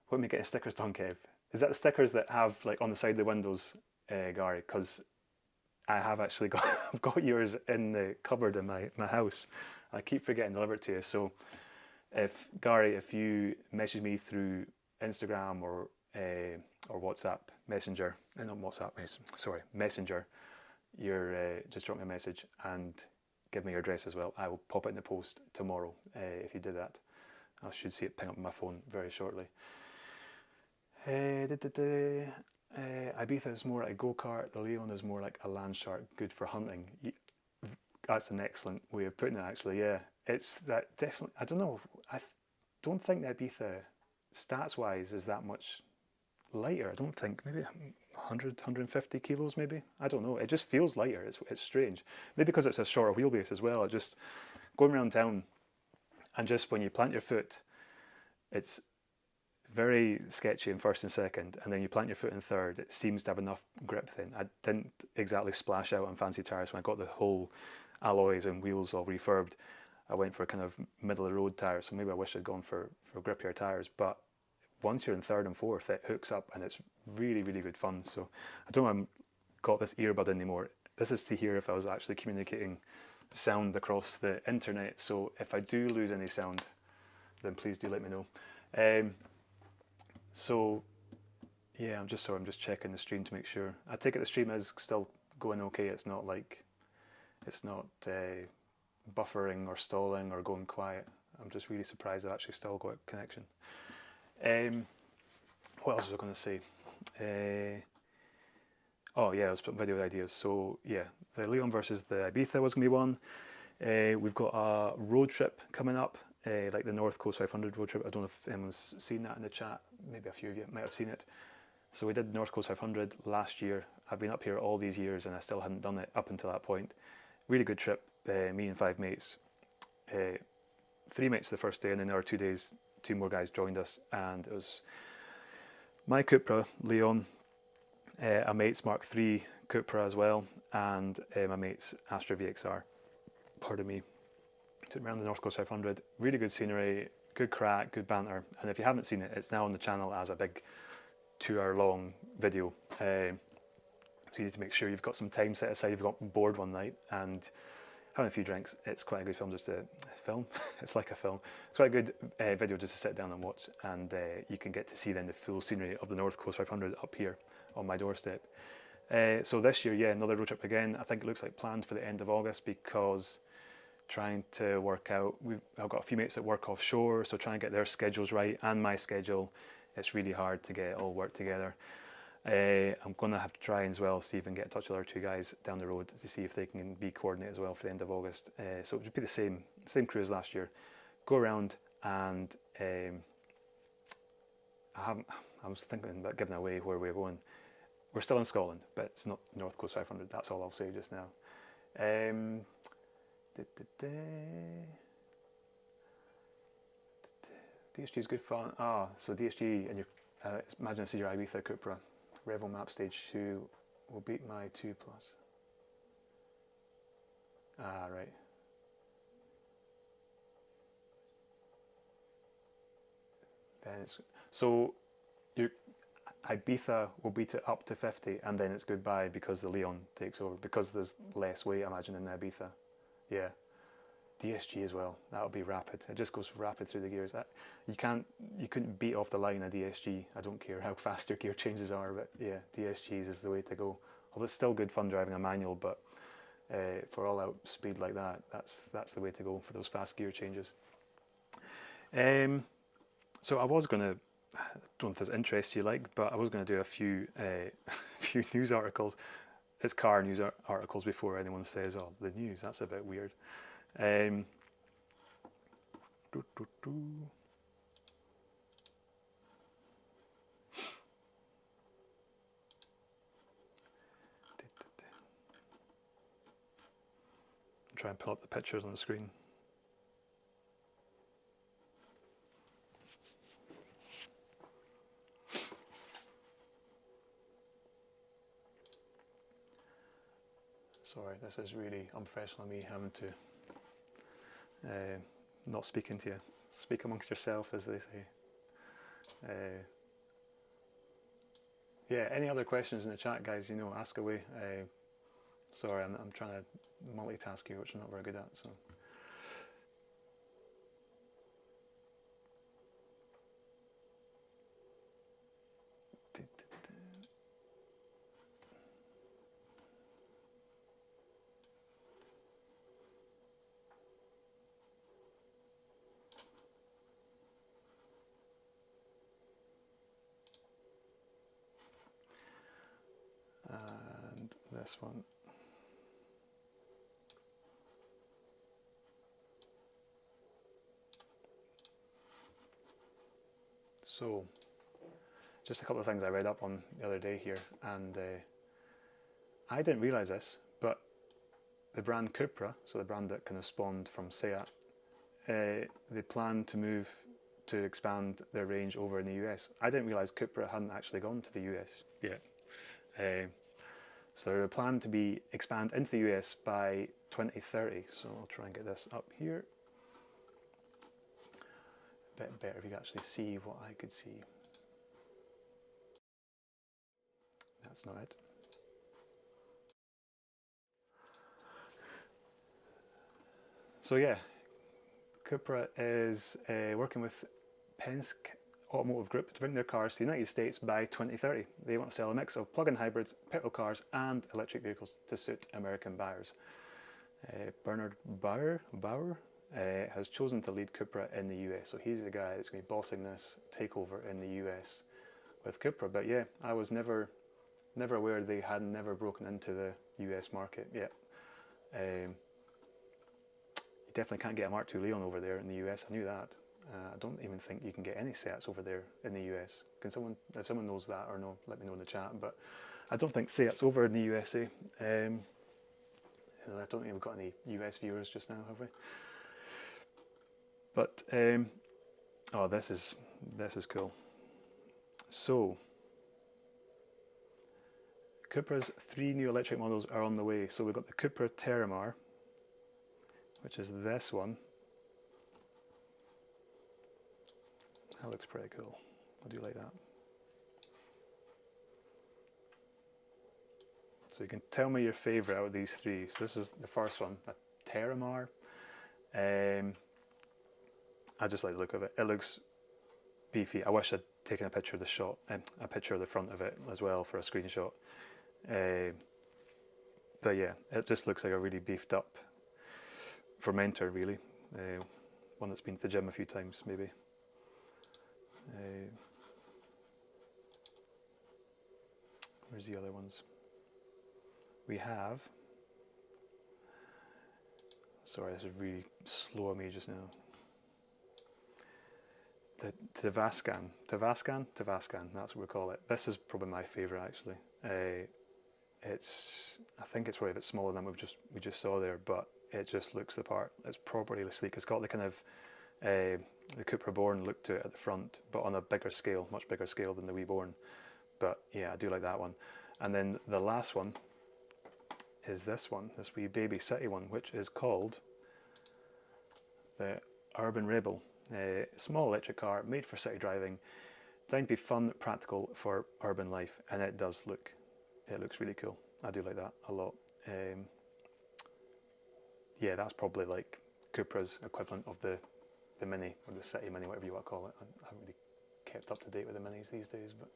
when we get stickers done, Kev, is that the stickers that have like on the side of the windows, Gary? Because I have actually got yours in the cupboard in my house. I keep forgetting to deliver it to you. So if Gary, if you message me through Instagram or WhatsApp Messenger, not WhatsApp, Messenger, you're just drop me a message and give me your address as well. I will pop it in the post tomorrow if you did that. I should see it ping up on my phone very shortly. Ibiza is more like a go-kart. The Leon is more like a land shark, good for hunting. That's an excellent way of putting it actually, yeah. It's that definitely, I don't know, I don't think the Ibiza stats-wise is that much lighter. I don't think, maybe 100, 150 kilos maybe. I don't know. It just feels lighter. It's strange. Maybe because it's a shorter wheelbase as well. Just going around town and just when you plant your foot, it's very sketchy in first and second, and then you plant your foot in third, it seems to have enough grip then. I didn't exactly splash out on fancy tyres when I got the whole alloys and wheels all refurbed. I went for kind of middle of the road tyres, so maybe I wish I'd gone for grippier tyres, but once you're in third and fourth, it hooks up and it's really, really good fun. So I don't know if I've got this earbud anymore. This is to hear if I was actually communicating sound across the internet. So if I do lose any sound, then please do let me know. So yeah, I'm just checking the stream to make sure. I take it the stream is still going okay. It's not buffering or stalling or going quiet. I'm just really surprised I've actually still got connection. What else was I going to say? Oh yeah, I was putting video ideas. So yeah, the Leon versus the Ibiza was going to be one. We've got a road trip coming up, like the North Coast 500 road trip. I don't know if anyone's seen that in the chat. Maybe a few of you might have seen it. So we did North Coast 500 last year. I've been up here all these years and I still hadn't done it up until that point. Really good trip. Me and 5 mates. 3 mates the first day, and then the other 2 days, 2 more guys joined us, and it was my Cupra Leon, a mate's Mark III Cupra as well, and my mate's Astra VXR. Pardon me. Took me around the North Coast 500. Really good scenery, good crack, good banter. And if you haven't seen it, it's now on the channel as a big 2-hour long video. So you need to make sure you've got some time set aside. You've got bored one night and having a few drinks. It's quite a good film just to film. It's like a film. It's quite a good video just to sit down and watch, and you can get to see then the full scenery of the North Coast 500 up here on my doorstep. So this year, yeah, another road trip again. I think it looks like planned for the end of August, because trying to work out, I've got a few mates that work offshore, so trying to get their schedules right and my schedule, it's really hard to get it all work together. I'm going to have to try as well, see if I can get in touch with our 2 guys down the road to see if they can be coordinated as well for the end of August. So it would be the same crew as last year. Go around and I was thinking about giving away where we're going. We're still in Scotland, but it's not North Coast 500. That's all I'll say just now. DSG is good fun. So DSG, and imagine this is your Ibiza Cupra. Revo map stage 2 will beat my 2 plus. Right. Then so your Ibiza will beat it up to 50, and then it's goodbye because the Leon takes over, because there's less weight, I imagine, in the Ibiza. Yeah. DSG as well. That'll be rapid. It just goes rapid through the gears. You couldn't beat off the line a DSG. I don't care how fast your gear changes are, but yeah, DSGs is the way to go. Although it's still good fun driving a manual, but for all out speed like that, that's the way to go for those fast gear changes. So I was gonna, I don't know if this interests you, but I was gonna do a few few news articles. It's car news articles before anyone says, "Oh, the news." That's a bit weird. Try and pull up the pictures on the screen. Sorry, this is really unprofessional of me having to not speaking to you. Speak amongst yourselves, as they say. Yeah, any other questions in the chat, guys, ask away. Sorry, I'm trying to multitask you, which I'm not very good at, so. And this one. So, just a couple of things I read up on the other day here, and I didn't realise this, but the brand Cupra, so the brand that kind of spawned from Seat, they plan to expand their range over in the US. I didn't realise Cupra hadn't actually gone to the US yet. So they plan to expand into the US by 2030. So I'll try and get this up here. A bit better if you can actually see what I could see. That's not it. So yeah, Cupra is working with Penske Automotive Group to bring their cars to the United States by 2030. They want to sell a mix of plug-in hybrids, petrol cars and electric vehicles to suit American buyers. Bernard Bauer has chosen to lead Cupra in the US, so he's the guy that's going to be bossing this takeover in the US with Cupra. But yeah, I was never aware they had never broken into the US market yet. You definitely can't get a Mark II Leon over there in the US, I knew that. I don't even think you can get any Seats over there in the US. If someone knows that or no, let me know in the chat. But I don't think Seats over in the USA. I don't think we've got any US viewers just now, have we? But oh, this is cool. So Cupra's 3 new electric models are on the way. So we've got the Cupra Terramar, which is this one. That looks pretty cool. I do like that. So you can tell me your favourite out of these 3. So this is the first one, a Terramar. I just like the look of it. It looks beefy. I wish I'd taken a picture of the shot, a picture of the front of it as well for a screenshot. But yeah, it just looks like a really beefed up fermenter, really. One that's been to the gym a few times, maybe. Where's the other ones? We have, sorry, this is really slow on me just now. The Tavascan, that's what we call it. This is probably my favourite actually. I think it's probably a bit smaller than we just saw there, but it just looks the part. It's properly sleek. It's got the kind of the Cupra Born look to it at the front, but on a bigger scale, much bigger scale than the wee Born. But yeah, I do like that one. And then the last one is this one, this wee baby city one, which is called the Urban Rebel. A small electric car made for city driving, designed to be fun, practical for urban life, and it looks really cool. I do like that a lot. Yeah, that's probably like Cupra's equivalent of the Mini, or the City Mini, whatever you want to call it. I haven't really kept up to date with the Minis these days, but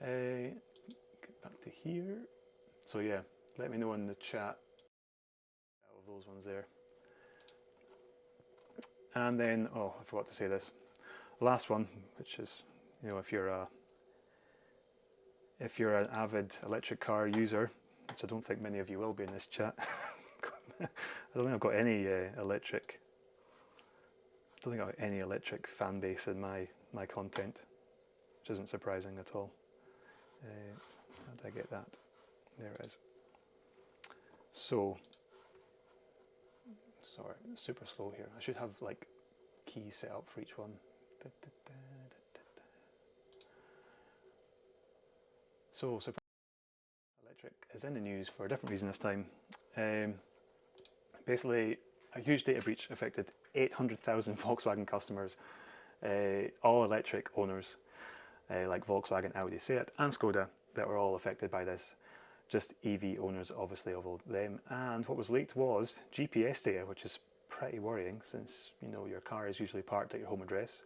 get back to here. So yeah, let me know in the chat out of those ones there. And then, oh, I forgot to say this. Last one, which is, you know, if you're an avid electric car user, which I don't think many of you will be in this chat. I don't think I've got any electric fan base in my content, which isn't surprising at all. How did I get that? There it is. So, sorry, it's super slow here. I should have like keys set up for each one. So, electric is in the news for a different reason this time. Basically, a huge data breach affected 800,000 Volkswagen customers, all electric owners, like Volkswagen, Audi, Seat, and Skoda, that were all affected by this. Just EV owners, obviously, of all them. And what was leaked was GPS data, which is pretty worrying, since you know your car is usually parked at your home address.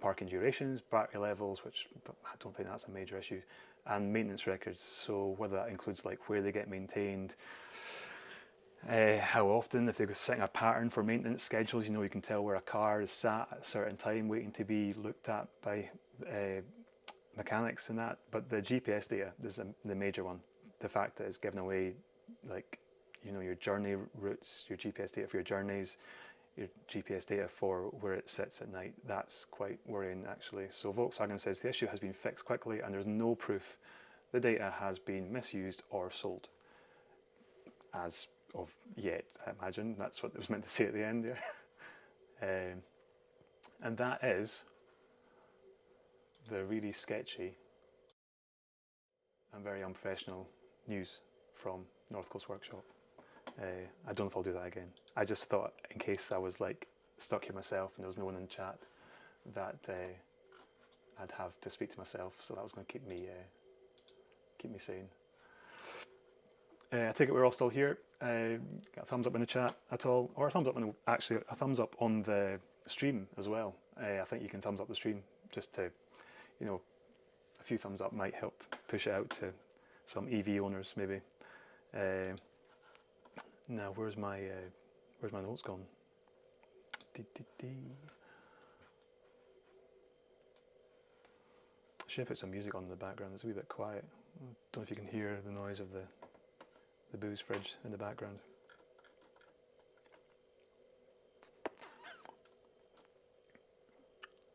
Parking durations, battery levels, which I don't think that's a major issue, and maintenance records. So whether that includes like where they get maintained, how often, if they're setting a pattern for maintenance schedules, you know, you can tell where a car is sat at a certain time waiting to be looked at by mechanics and that. But the GPS data is the major one. The fact that it's giving away, like, you know, your journey routes, your GPS data for your journeys, your GPS data for where it sits at night, that's quite worrying actually. So Volkswagen says the issue has been fixed quickly and there's no proof the data has been misused or sold. As of yet, I imagine. That's what it was meant to say at the end there. And that is the really sketchy and very unprofessional news from North Coast Workshop. I don't know if I'll do that again. I just thought, in case I was like stuck here myself and there was no one in chat, that I'd have to speak to myself, so that was going to keep me sane. I take it we're all still here. Got a thumbs up in the chat at all, or a thumbs up actually a thumbs up on the stream as well. I think you can thumbs up the stream just to, you know, a few thumbs up might help push it out to some EV owners maybe. Now where's my notes gone? I should put some music on in the background. It's a wee bit quiet. I don't know if you can hear the noise of the booze fridge in the background.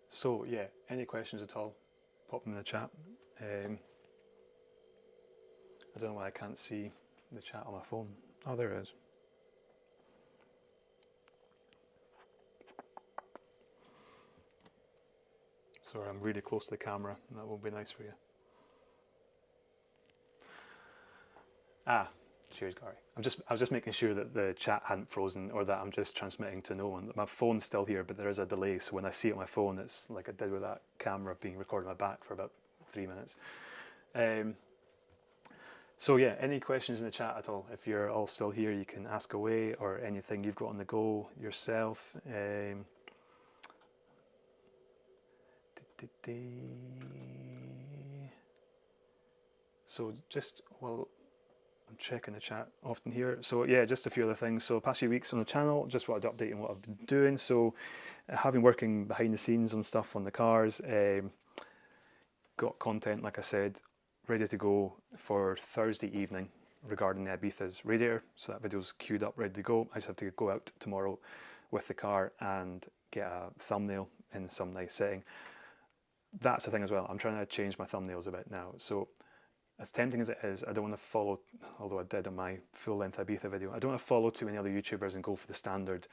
So yeah, any questions at all, pop them in the chat. I don't know why I can't see the chat on my phone. Oh, there it is. Sorry, I'm really close to the camera, and that won't be nice for you. Ah, cheers, Gary. I was just making sure that the chat hadn't frozen or that I'm just transmitting to no one. My phone's still here, but there is a delay. So when I see it on my phone, it's like I did with that camera being recorded on my back for about 3 minutes. So yeah, any questions in the chat at all? If you're all still here, you can ask away, or anything you've got on the go yourself. So just, well, I'm checking the chat often here. So yeah, just a few other things. So past few weeks on the channel, just wanted to update on what I've been doing. So I've been working behind the scenes on stuff on the cars. Got content, like I said, ready to go for Thursday evening regarding the Ibiza's radiator. So that video's queued up, ready to go. I just have to go out tomorrow with the car and get a thumbnail in some nice setting. That's the thing as well. I'm trying to change my thumbnails a bit now. So as tempting as it is, I don't want to follow, although I did on my full-length Ibiza video, I don't want to follow too many other YouTubers and go for the standard,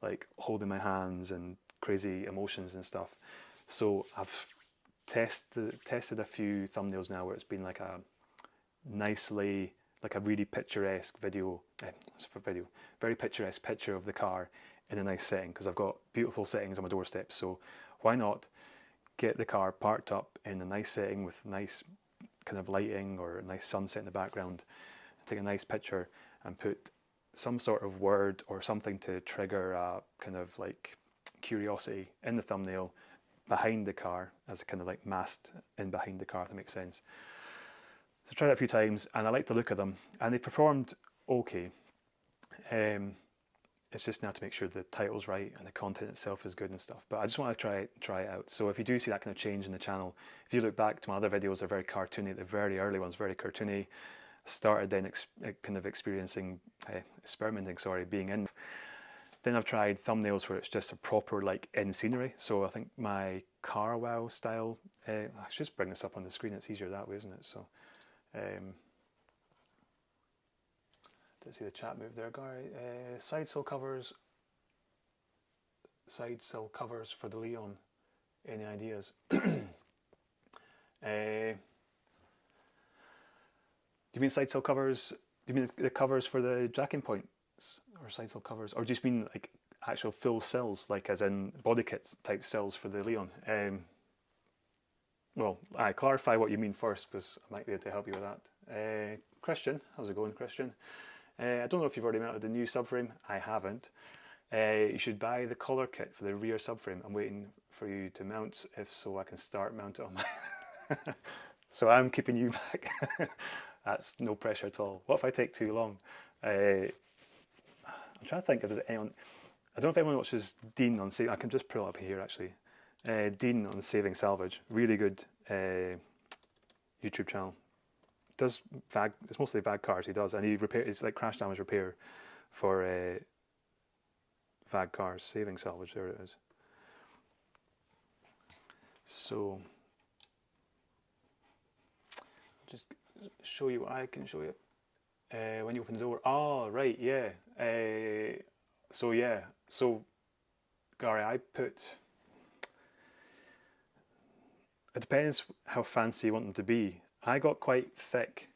like holding my hands and crazy emotions and stuff. So I've tested a few thumbnails now where it's been like a nicely, like a really picturesque video, very picturesque picture of the car in a nice setting, because I've got beautiful settings on my doorstep. So why not get the car parked up in a nice setting with nice kind of lighting or a nice sunset in the background, take a nice picture and put some sort of word or something to trigger a kind of like curiosity in the thumbnail behind the car, as a kind of like masked in behind the car, if that makes sense. So I tried it a few times and I like the look of them, and they performed okay. It's just now to make sure the title's right and the content itself is good and stuff. But I just want to try it out. So if you do see that kind of change in the channel, if you look back to my other videos, they're very cartoony. The very early ones, very cartoony. Started then kind of experimenting, being in. Then I've tried thumbnails where it's just a proper like in scenery. So I think my car wow style. I should just bring this up on the screen. It's easier that way, isn't it? So. Didn't see the chat move there, Gary. Side sill covers for the Leon. Any ideas? Do you mean side sill covers? Do you mean the covers for the jacking points, or side sill covers, or do you just mean like actual full sills, like as in body kit type sills for the Leon? Well, I clarify what you mean first, because I might be able to help you with that. Christian, how's it going, Christian? I don't know if you've already mounted the new subframe. I haven't. You should buy the color kit for the rear subframe. I'm waiting for you to mount, if so I can start mounting on my... So I'm keeping you back. That's no pressure at all. What if I take too long? I'm trying to think if there's anyone... I don't know if anyone watches Dean on... I can just pull up here actually. Dean on Saving Salvage. Really good YouTube channel. Does VAG, it's mostly VAG cars he does, and it's like crash damage repair for VAG cars. Saving Salvage, there it is. So just show you what I can show you. When you open the door, oh right, yeah. So Gary, I put, it depends how fancy you want them to be. I got quite thick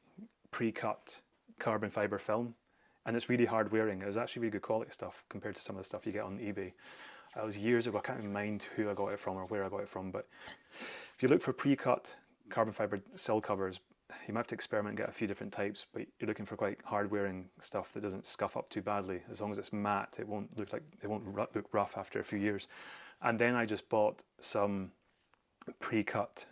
pre-cut carbon fibre film, and it's really hard wearing. It was actually really good quality stuff compared to some of the stuff you get on eBay. That was years ago. I can't even mind who I got it from or where I got it from, but if you look for pre-cut carbon fibre sill covers, you might have to experiment and get a few different types, but you're looking for quite hard wearing stuff that doesn't scuff up too badly. As long as it's matte, it won't look look rough after a few years. And then I just bought some pre-cut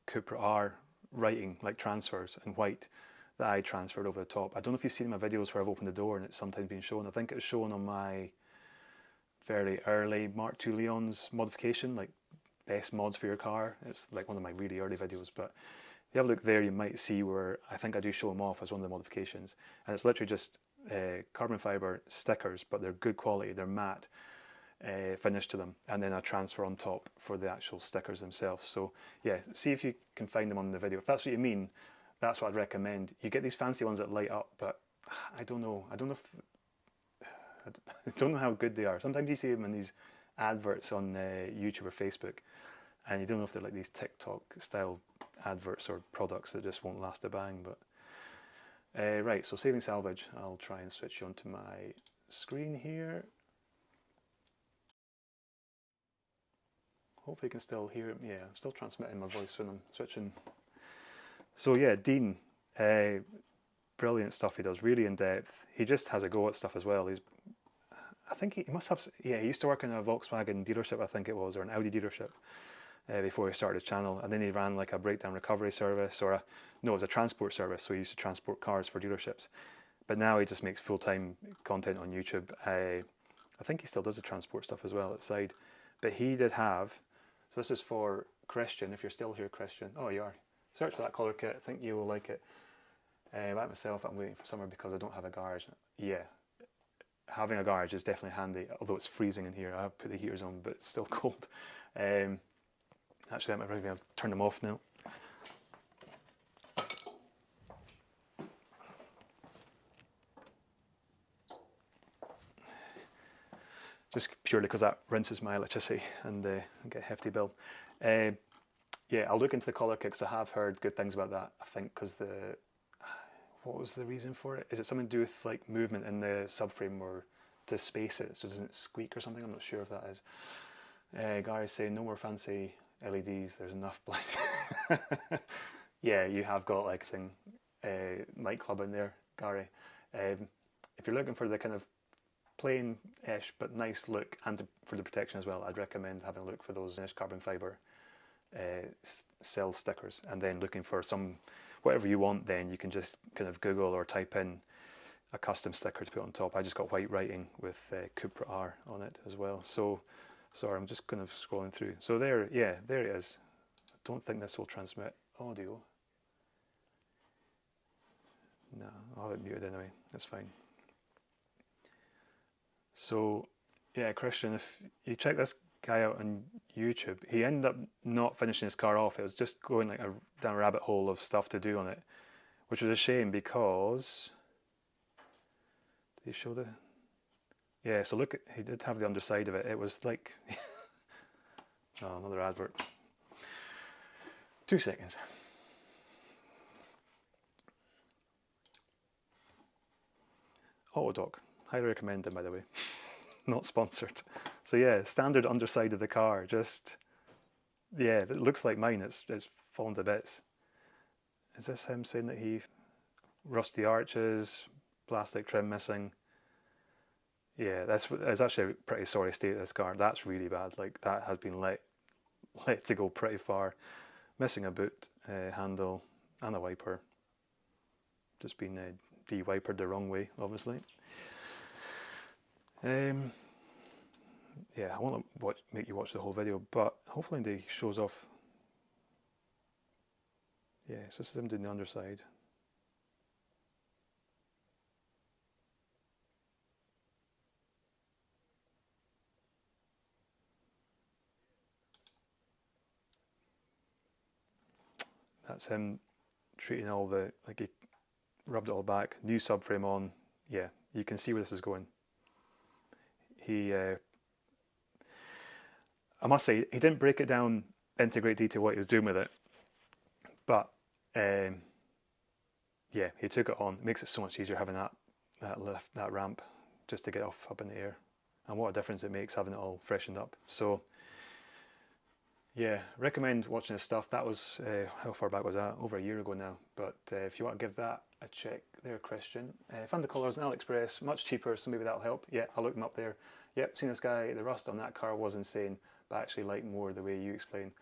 Cupra R writing, like transfers in white, that I transferred over the top. I don't know if you've seen my videos where I've opened the door and it's sometimes been shown. I think it's shown on my fairly early Mark II Leon's modification, like best mods for your car. It's like one of my really early videos, but if you have a look there, you might see where I think I do show them off as one of the modifications. And it's literally just carbon fibre stickers, but they're good quality, they're matte. Finish to them, and then a transfer on top for the actual stickers themselves. So yeah, see if you can find them on the video. If that's what you mean, that's what I'd recommend. You get these fancy ones that light up, but I don't know how good they are. Sometimes you see them in these adverts on YouTube or Facebook, and you don't know if they're like these TikTok style adverts or products that just won't last a bang. But Right, so saving salvage. I'll try and switch you onto my screen here. Hopefully you can still hear it. Yeah, I'm still transmitting my voice when I'm switching. So yeah, Dean, brilliant stuff he does, really in depth. He just has a go at stuff as well. I think he must have, yeah, he used to work in a Volkswagen dealership, I think it was, or an Audi dealership before he started his channel. And then he ran like a breakdown recovery service, no, it was a transport service. So he used to transport cars for dealerships. But now he just makes full-time content on YouTube. I think he still does the transport stuff as well outside. But he did have, so this is for Christian, if you're still here, Christian. Oh, you are. Search for that colour kit, I think you will like it. Like myself, I'm waiting for summer because I don't have a garage. Yeah, having a garage is definitely handy, although it's freezing in here. I've put the heaters on, but it's still cold. Actually, I might really have to turn them off now. Just purely because that rinses my electricity and I get a hefty bill. Yeah, I'll look into the collar kit because I have heard good things about that. I think because what was the reason for it? Is it something to do with like movement in the subframe or to space it so it doesn't squeak or something? I'm not sure if that is. Gary's saying no more fancy LEDs. There's enough blind. Yeah, you have got like nightclub in there, Gary. If you're looking for the kind of plain-ish but nice look and for the protection as well, I'd recommend having a look for those carbon fibre cell stickers, and then looking for whatever you want. Then you can just kind of Google or type in a custom sticker to put on top. I just got white writing with Cupra R on it as well. So sorry, I'm just kind of scrolling through. So there, yeah, there it is. I don't think this will transmit audio. No, I'll have it muted anyway. That's fine. So yeah, Christian, if you check this guy out on YouTube, he ended up not finishing his car off. It was just going like down a rabbit hole of stuff to do on it, which was a shame because, did he show the, yeah, so look, he did have the underside of it. It was like, oh, another advert. 2 seconds. Autodoc, highly recommend them, by the way. Not sponsored. So yeah, standard underside of the car, just, yeah, it looks like mine. It's fallen to bits. Is this him saying that he rusty arches, plastic trim missing? Yeah, it's actually a pretty sorry state of this car. That's really bad. Like that has been let to go pretty far. Missing a boot handle and a wiper. Just been de-wipered the wrong way, obviously. Yeah, I won't make you watch the whole video, but hopefully he shows off. Yeah, so this is him doing the underside. That's him treating all the, like he rubbed it all back, new subframe on. Yeah, you can see where this is going. I must say, he didn't break it down into great detail what he was doing with it, but yeah, he took it on. It makes it so much easier having that ramp just to get off up in the air, and what a difference it makes having it all freshened up. So yeah, recommend watching his stuff. That was, how far back was that? Over a year ago now. But if you want to give that a check there, Christian. Found the colours on AliExpress, much cheaper, so maybe that'll help. Yeah, I'll look them up there. Yep, seen this guy, the rust on that car was insane, but I actually like more the way you explain.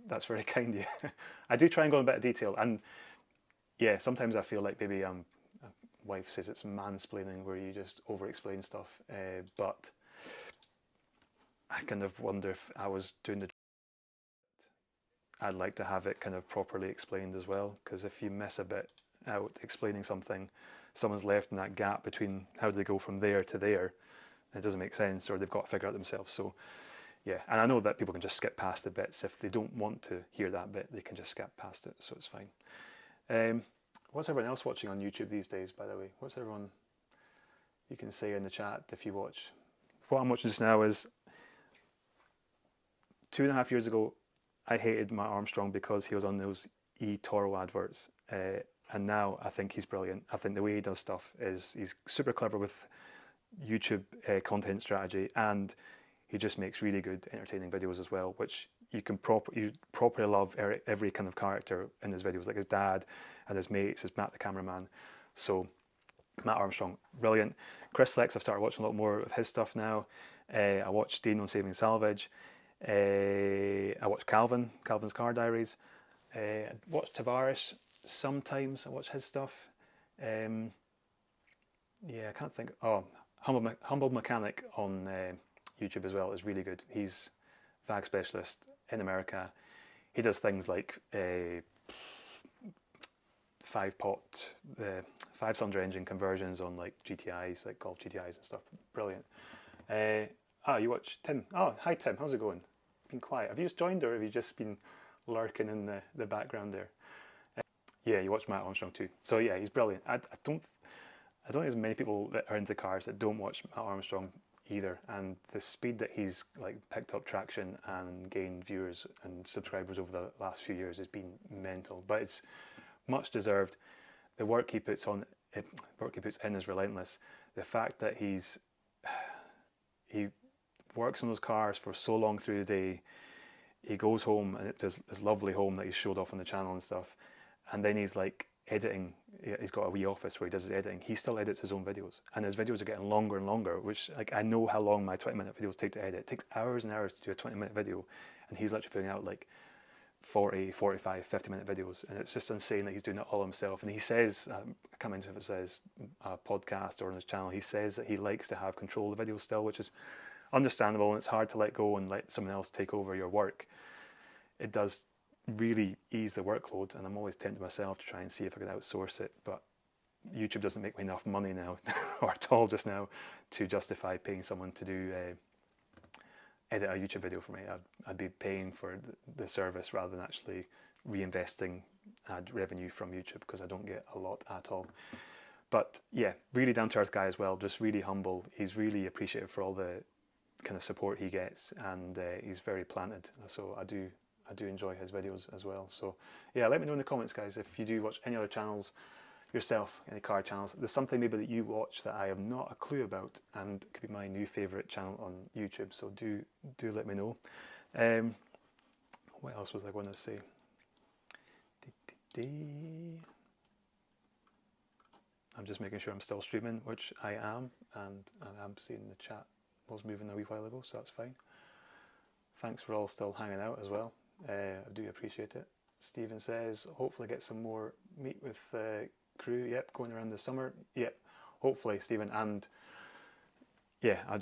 That's very kind of you. I do try and go in a bit of detail, and yeah, sometimes I feel like maybe my wife says it's mansplaining where you just over-explain stuff, but I kind of wonder if I was doing the, I'd like to have it kind of properly explained as well, because if you miss a bit out explaining something, someone's left in that gap between how do they go from there to there, it doesn't make sense, or they've got to figure out themselves. So yeah, and I know that people can just skip past the bits. If they don't want to hear that bit, they can just skip past it, so it's fine. What's everyone else watching on YouTube these days, by the way? What's everyone, you can say in the chat if you watch. What I'm watching just now is 2.5 years ago, I hated Matt Armstrong because he was on those eToro adverts. and now I think he's brilliant. I think the way he does stuff is he's super clever with YouTube content strategy, and he just makes really good, entertaining videos as well, which you properly love every kind of character in his videos, like his dad and his mates, his Matt the cameraman. So Matt Armstrong, brilliant. Chris Lex, I've started watching a lot more of his stuff now. I watched Dean on Saving Salvage. I watch Calvin's Car Diaries. I watch Tavares sometimes. I watch his stuff. Yeah, I can't think. Oh, Humble Mechanic on YouTube as well is really good. He's VAG specialist in America. He does things like 5-cylinder engine conversions on like GTIs, like Golf GTIs and stuff. Brilliant. You watch Tim. Oh, hi Tim, how's it going? Been quiet. Have you just joined, or have you just been lurking in the background there? Yeah, you watch Matt Armstrong too. So yeah, he's brilliant. I don't think there's many people that are into cars that don't watch Matt Armstrong either. And the speed that he's like picked up traction and gained viewers and subscribers over the last few years has been mental. But it's much deserved. The work he puts in is relentless. The fact that he works on those cars for so long through the day, he goes home and it's his lovely home that he's showed off on the channel and stuff, and then he's like editing. He's got a wee office where he does his editing. He still edits his own videos, and his videos are getting longer and longer, which like I know how long my 20-minute videos take to edit. It takes hours and hours to do a 20-minute video, and he's literally putting out like 40, 45, 50-minute videos, and it's just insane that he's doing it all himself. And he says, I can't remember if it says a podcast or on his channel, he says that he likes to have control of the videos still, which is understandable, and it's hard to let go and let someone else take over your work. It does really ease the workload, and I'm always tempted myself to try and see if I could outsource it, but YouTube doesn't make me enough money now, or at all just now, to justify paying someone to do edit a YouTube video for me. I'd be paying for the service rather than actually reinvesting ad revenue from YouTube, because I don't get a lot at all. But yeah, really down-to-earth guy as well, just really humble. He's really appreciative for all the kind of support he gets, and he's very planted. So I do enjoy his videos as well. So yeah, let me know in the comments, guys, if you do watch any other channels yourself, any car channels. There's something maybe that you watch that I have not a clue about, and it could be my new favourite channel on YouTube. So do let me know. What else was I going to say? I'm just making sure I'm still streaming, which I am, and I am seeing the chat was moving a wee while ago, so that's fine. Thanks for all still hanging out as well. I do appreciate it. Stephen says, hopefully get some more meet with crew. Yep, going around the summer. Yep, hopefully, Stephen. And yeah, I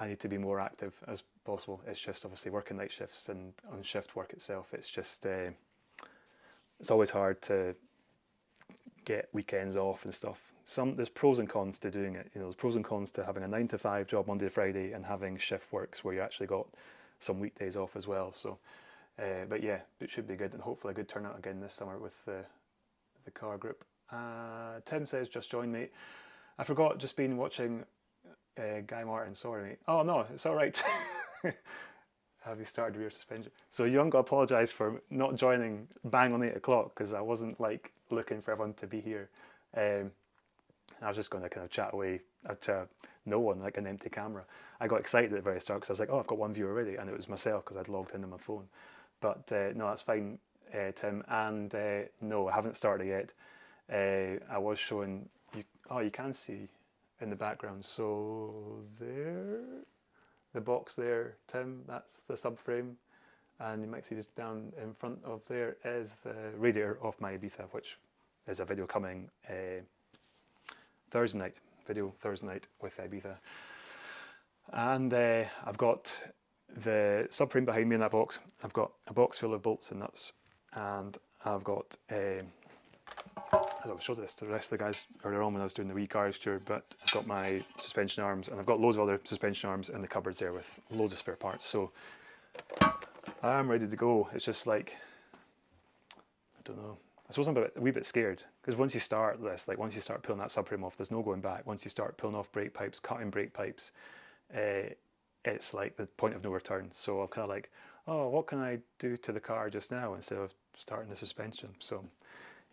need to be more active as possible. It's just obviously working night shifts and on shift work itself. It's just it's always hard to get weekends off and stuff. There's pros and cons to doing it. You know, there's pros and cons to having a 9-to-5 job Monday to Friday and having shift works where you actually got some weekdays off as well. So, but yeah, it should be good, and hopefully a good turnout again this summer with the car group. Tim says, just joined, mate. I forgot, just been watching Guy Martin. Sorry, mate. Oh no, it's all right. Have you started rear suspension? So you haven't got to apologise for not joining bang on 8 o'clock, because I wasn't like looking for everyone to be here. I was just going to kind of chat away to no one, like an empty camera. I got excited at the very start because I was like, oh, I've got one view already, and it was myself because I'd logged into my phone. But no, that's fine, Tim. And no, I haven't started yet. I was showing you. Oh, you can see in the background. So there, the box there, Tim. That's the subframe, and you might see just down in front of there is the radiator of my Ibiza, which is a video coming Thursday night. Video Thursday night with Ibiza, and I've got the subframe behind me in that box. I've got a box full of bolts and nuts, and I've got as I showed this to the rest of the guys earlier on when I was doing the wee garage tour, but I've got my suspension arms, and I've got loads of other suspension arms in the cupboards there with loads of spare parts. So I'm ready to go. It's just like, I don't know. I suppose I'm a wee bit scared, because once you start this, like once you start pulling that subframe off, there's no going back. Once you start pulling off brake pipes, cutting brake pipes, it's like the point of no return. So I'm kind of like, oh, what can I do to the car just now instead of starting the suspension? So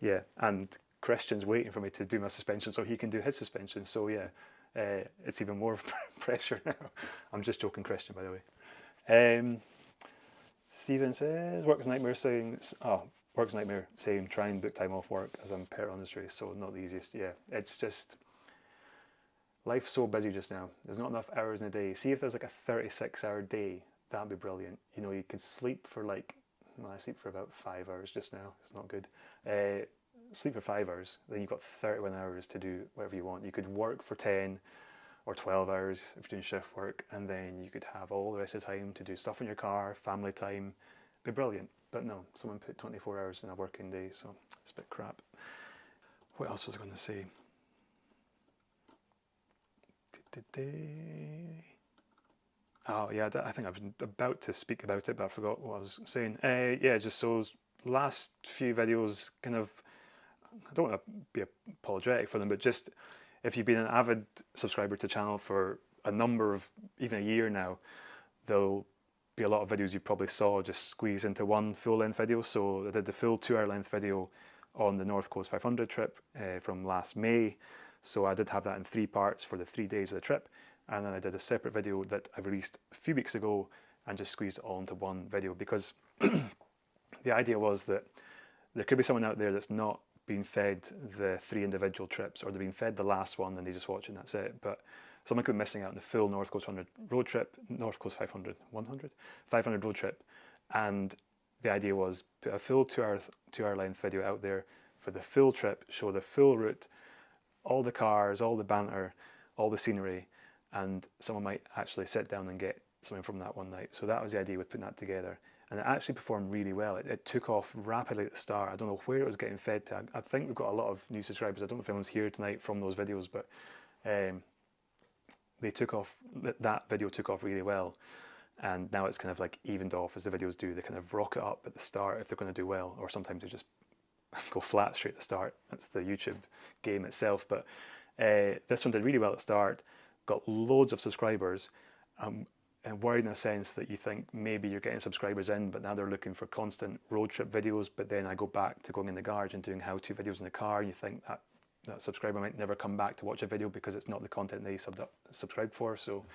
yeah, and Christian's waiting for me to do my suspension so he can do his suspension. So yeah, it's even more pressure now. I'm just joking, Christian, by the way. Stephen says, works nightmare saying try and book time off work as I'm paired on this race, so not the easiest. Yeah, it's just life's so busy just now. There's not enough hours in a day. See if there's like a 36-hour day, that'd be brilliant. You know, you could sleep for like, well, I sleep for about 5 hours just now. It's not good. Sleep for 5 hours, then you've got 31 hours to do whatever you want. You could work for 10 or 12 hours if you're doing shift work, and then you could have all the rest of the time to do stuff in your car, family time. Be brilliant. But no, someone put 24 hours in a working day, so it's a bit crap. What else was I going to say? Oh yeah, I think I was about to speak about it, but I forgot what I was saying. Yeah, just those last few videos kind of, I don't want to be apologetic for them, but just if you've been an avid subscriber to the channel for a number of, even a year now, there'll be a lot of videos you probably saw just squeezed into one full-length video. So I did the full 2-hour length video on the North Coast 500 trip from last May. So I did have that in 3 parts for the 3 days of the trip. And then I did a separate video that I released a few weeks ago and just squeezed it all into one video, because the idea was that there could be someone out there that's not been fed the 3 individual trips, or they've been fed the last one and they just watch it and that's it. But someone could be missing out on the full North Coast 100 road trip, North Coast 500 road trip. And the idea was put a full 2-hour length video out there for the full trip, show the full route, all the cars, all the banter, all the scenery, and someone might actually sit down and get something from that one night. So that was the idea with putting that together. And it actually performed really well. It took off rapidly at the start. I don't know where it was getting fed to. I think we've got a lot of new subscribers. I don't know if anyone's here tonight from those videos, but they took off. That video took off really well, and now it's kind of like evened off as the videos do. They kind of rocket up at the start if they're going to do well, or sometimes they just go flat straight at the start. That's the YouTube game itself. But this one did really well at the start, got loads of subscribers. And worried in a sense that you think maybe you're getting subscribers in, but now they're looking for constant road trip videos. But then I go back to going in the garage and doing how-to videos in the car, and you think that subscriber might never come back to watch a video because it's not the content they subscribed for. So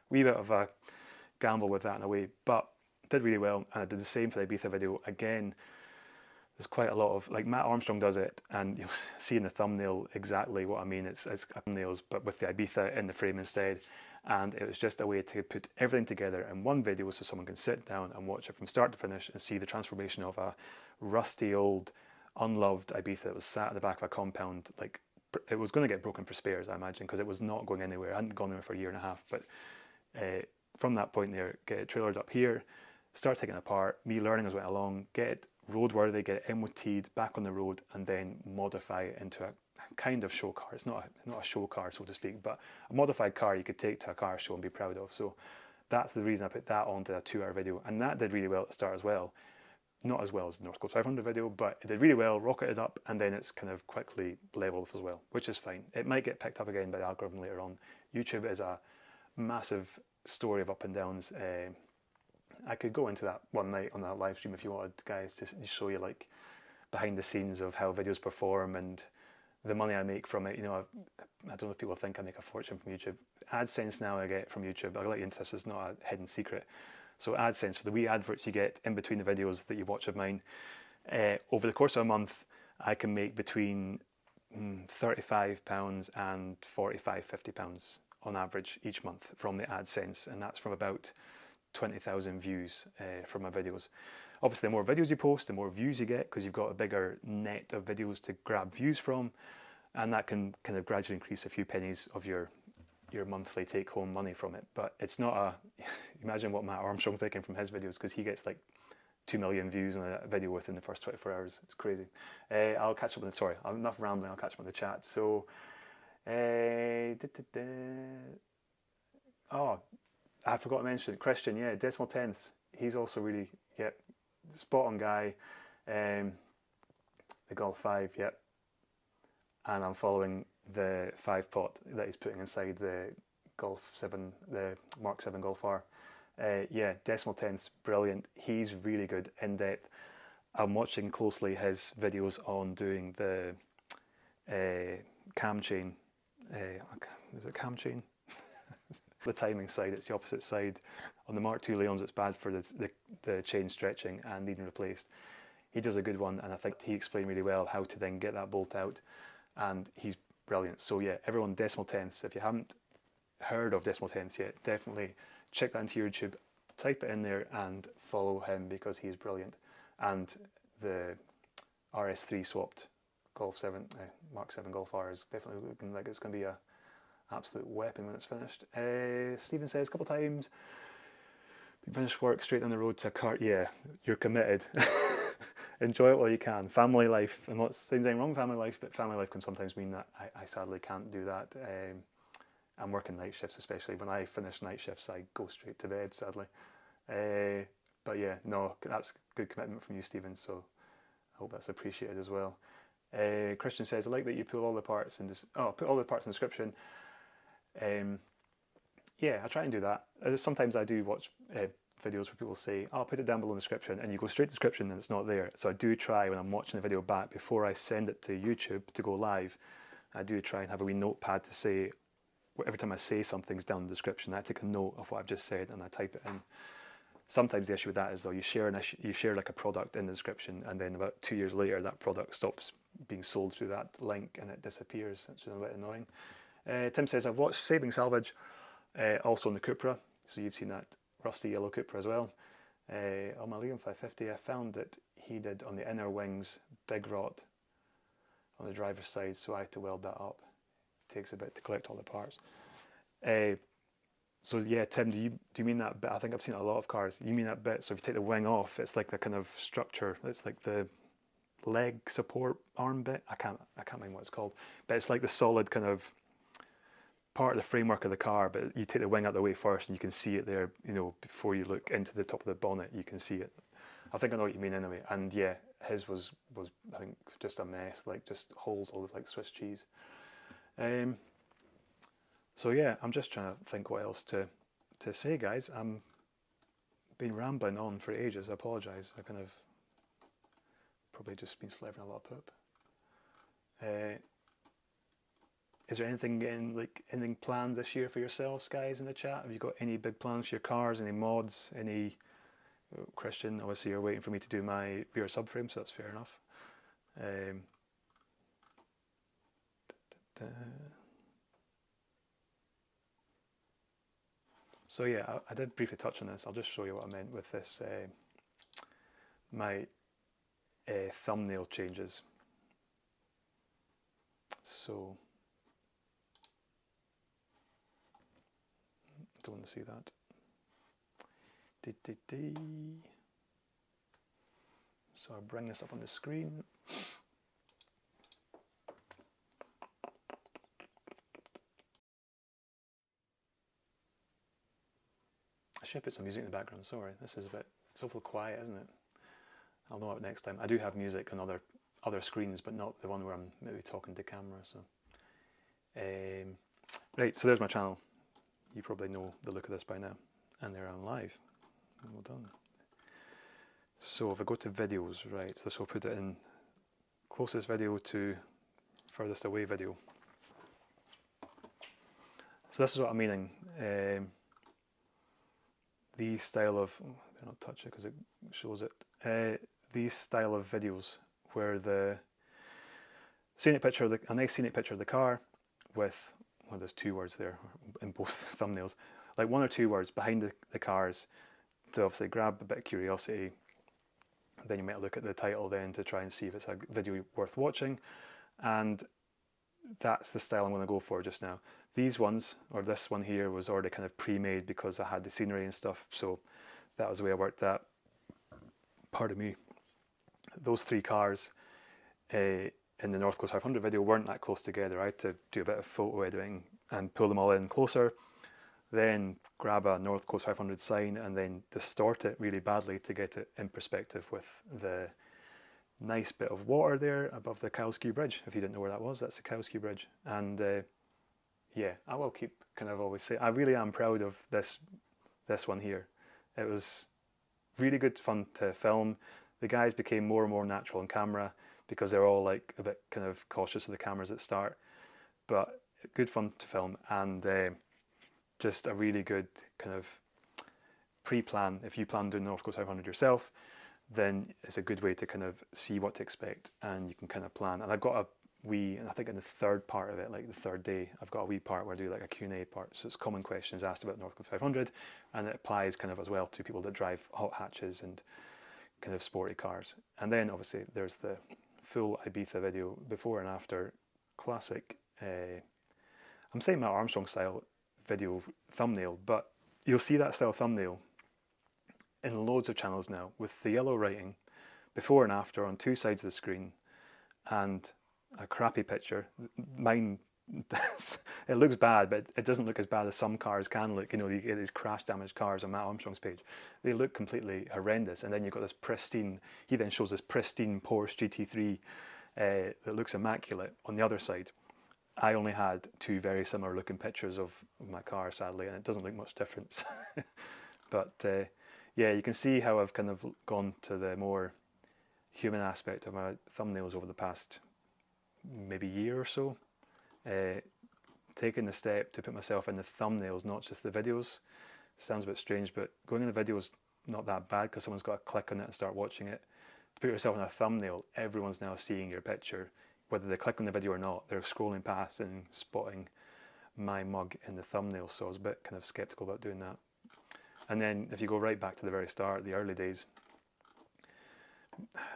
wee bit of a gamble with that in a way, but did really well. And I did the same for the Ibiza video. Again, there's quite a lot of, like, Matt Armstrong does it, and you'll see in the thumbnail exactly what I mean. It's thumbnails, but with the Ibiza in the frame instead. And it was just a way to put everything together in one video so someone can sit down and watch it from start to finish and see the transformation of a rusty, old, unloved Ibiza that was sat at the back of a compound. Like, it was going to get broken for spares, I imagine, because it was not going anywhere. It hadn't gone anywhere for a year and a half. But from that point there, get it trailered up here, start taking it apart, me learning as I went along, get it roadworthy, get it MOT'd, back on the road, and then modify it into a kind of show car. It's not a show car, so to speak, but a modified car you could take to a car show and be proud of. So that's the reason I put that onto a 2-hour video, and that did really well at the start as well. Not as well as the North Coast 500 video, but it did really well, rocketed up, and then it's kind of quickly leveled as well, which is fine. It might get picked up again by the algorithm later on. YouTube is a massive story of up and downs. I could go into that one night on that live stream if you wanted, guys, to show you like behind the scenes of how videos perform and the money I make from it. You know, I don't know if people think I make a fortune from YouTube. AdSense now I get from YouTube. I'll let you into this. It's not a hidden secret. So AdSense, for the wee adverts you get in between the videos that you watch of mine, over the course of a month, I can make between £35 and £45-50 on average each month from the AdSense, and that's from about 20,000 views from my videos. Obviously, the more videos you post, the more views you get, because you've got a bigger net of videos to grab views from, and that can kind of gradually increase a few pennies of your monthly take-home money from it. But it's not a... Imagine what Matt Armstrong's making from his videos, because he gets like 2 million views on a video within the first 24 hours. It's crazy. I'll catch up with... Sorry, enough rambling. I'll catch up with the chat. So... Oh, I forgot to mention Christian. Yeah, decimal tenths. He's also really, spot on guy. The Golf 5, yep. And I'm following the 5-pot that he's putting inside the Golf 7, the Mark 7 Golf R. Yeah, decimal tenths, brilliant. He's really good, in depth. I'm watching closely his videos on doing the cam chain. Is it cam chain? The timing side, it's the opposite side. On the Mark II Leons, it's bad for the chain stretching and needing replaced. He does a good one, and I think he explained really well how to then get that bolt out, and he's brilliant. So yeah, everyone, decimal tenths. If you haven't heard of decimal tenths yet, definitely check that into YouTube, type it in there and follow him because he's brilliant. And the RS3 swapped Golf 7, Mark 7 Golf R is definitely looking like it's going to be a absolute weapon when it's finished. Stephen says a couple of times, finish work straight down the road to a car. Yeah, you're committed. Enjoy it while you can. Family life, I'm not saying anything wrong with family life, but family life can sometimes mean that I sadly can't do that. I'm working night shifts, especially. When I finish night shifts, I go straight to bed, sadly. But yeah, no, that's good commitment from you, Stephen, so I hope that's appreciated as well. Christian says, I like that you put all the parts in put all the parts in the description. Yeah, I try and do that. Sometimes I do watch videos where people say, I'll put it down below in the description, and you go straight to the description and it's not there. So I do try, when I'm watching the video back, before I send it to YouTube to go live, I do try and have a wee notepad to say, every time I say something's down in the description, I take a note of what I've just said and I type it in. Sometimes the issue with that is though you share like a product in the description, and then about 2 years later that product stops being sold through that link and it disappears. It's a bit annoying. Tim says, I've watched Saving Salvage, also on the Cupra, so you've seen that rusty yellow Cupra as well. On my Liam 550, I found that he did on the inner wings big rot on the driver's side, so I had to weld that up. It takes a bit to collect all the parts. So yeah, Tim, do you mean that bit? I think I've seen a lot of cars. You mean that bit? So if you take the wing off, it's like the kind of structure. It's like the leg support arm bit. I can't remember what it's called, but it's like the solid kind of part of the framework of the car. But you take the wing out of the way first, and you can see it there. You know, before you look into the top of the bonnet, you can see it. I think I know what you mean anyway. And yeah, his was I think just a mess, like just holes all like Swiss cheese. So yeah, I'm just trying to think what else to say, guys. I'm been rambling on for ages. I apologise. I kind of probably just been slaving a lot of poop. Is there anything planned this year for yourselves, guys, in the chat? Have you got any big plans for your cars? Any mods? Any? Christian, obviously you're waiting for me to do my VR subframe, so that's fair enough. So yeah, I did briefly touch on this. I'll just show you what I meant with this, my thumbnail changes. So, don't want to see that. So I'll bring this up on the screen. I should put some music in the background. Sorry, this is it's awful quiet, isn't it? I'll know it next time. I do have music on other screens, but not the one where I'm maybe talking to camera. So, right. So there's my channel. You probably know the look of this by now, and there I'm live. Well done. So if I go to videos, right, so this will put it in closest video to furthest away video. So this is what I'm meaning. These style of, I don't touch it because it shows it. These style of videos where the scenic picture, a nice scenic picture of the car with, well, there's 2 words there in both thumbnails, like 1 or 2 words behind the cars to obviously grab a bit of curiosity. Then you might look at the title then to try and see if it's a video worth watching, and that's the style I'm going to go for just now. These ones, or this one here, was already kind of pre-made because I had the scenery and stuff, so that was the way I worked that. Pardon me. Those 3 cars in the North Coast 500 video weren't that close together. I had to do a bit of photo editing and pull them all in closer, then grab a North Coast 500 sign and then distort it really badly to get it in perspective with the nice bit of water there above the Kowalski Bridge. If you didn't know where that was, that's the Kowalski Bridge. And yeah, I will keep kind of always say, I really am proud of this one here. It was really good fun to film. The guys became more and more natural on camera. because they're all like a bit kind of cautious of the cameras at the start, but good fun to film, and just a really good kind of pre-plan. If you plan doing North Coast 500 yourself, then it's a good way to kind of see what to expect, and you can kind of plan. And I've got a wee, and I think in the third part of it, like the third day, I've got a wee part where I do like a Q&A part. So it's common questions asked about North Coast 500, and it applies kind of as well to people that drive hot hatches and kind of sporty cars. And then obviously there's the full Ibiza video before and after classic, I'm saying Matt Armstrong style video thumbnail, but you'll see that style thumbnail in loads of channels now with the yellow writing before and after on two sides of the screen and a crappy picture. Mine, it looks bad, but it doesn't look as bad as some cars can look. You know, you get these crash damaged cars on Matt Armstrong's page. They look completely horrendous, and then you've got this pristine, he then shows this pristine Porsche GT3 that looks immaculate on the other side. I only had two very similar looking pictures of my car, sadly, and it doesn't look much difference. But yeah, you can see how I've kind of gone to the more human aspect of my thumbnails over the past maybe year or so. Taking the step to put myself in the thumbnails, not just the videos. Sounds a bit strange, but going in the videos not that bad because someone's got to click on it and start watching it. To put yourself in a thumbnail, everyone's now seeing your picture. Whether they click on the video or not, they're scrolling past and spotting my mug in the thumbnail, so I was a bit kind of skeptical about doing that. And then if you go right back to the very start, the early days,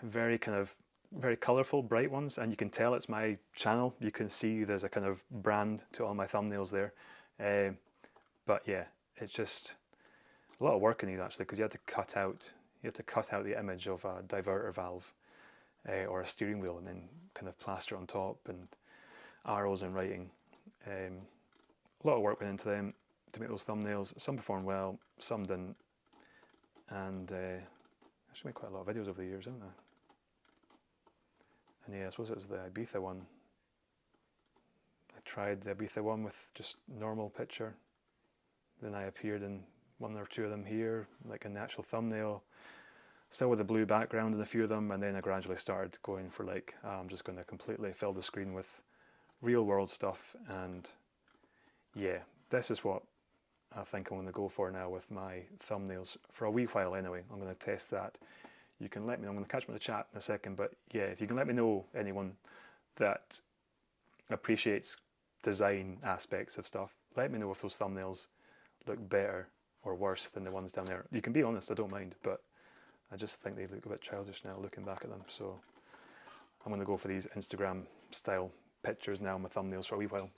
very colourful, bright ones, and you can tell it's my channel. You can see there's a kind of brand to all my thumbnails there. But yeah, it's just a lot of work in these actually, because you have to cut out the image of a diverter valve or a steering wheel and then kind of plaster on top, and arrows and writing. A lot of work went into them to make those thumbnails. Some performed well, some didn't, and I should make quite a lot of videos over the years, haven't I? And yeah, I suppose it was the Ibiza one. I tried the Ibiza one with just normal picture. Then I appeared in one or two of them here, like in the actual thumbnail, still with a blue background in a few of them, and then I gradually started going for like, I'm just going to completely fill the screen with real world stuff. And yeah, this is what I think I'm going to go for now with my thumbnails for a wee while anyway. I'm going to test that. You can let me know, I'm going to catch me in the chat in a second, but yeah, if you can let me know, anyone that appreciates design aspects of stuff, let me know if those thumbnails look better or worse than the ones down there. You can be honest, I don't mind, but I just think they look a bit childish now looking back at them, so I'm going to go for these Instagram style pictures now, my thumbnails for a wee while.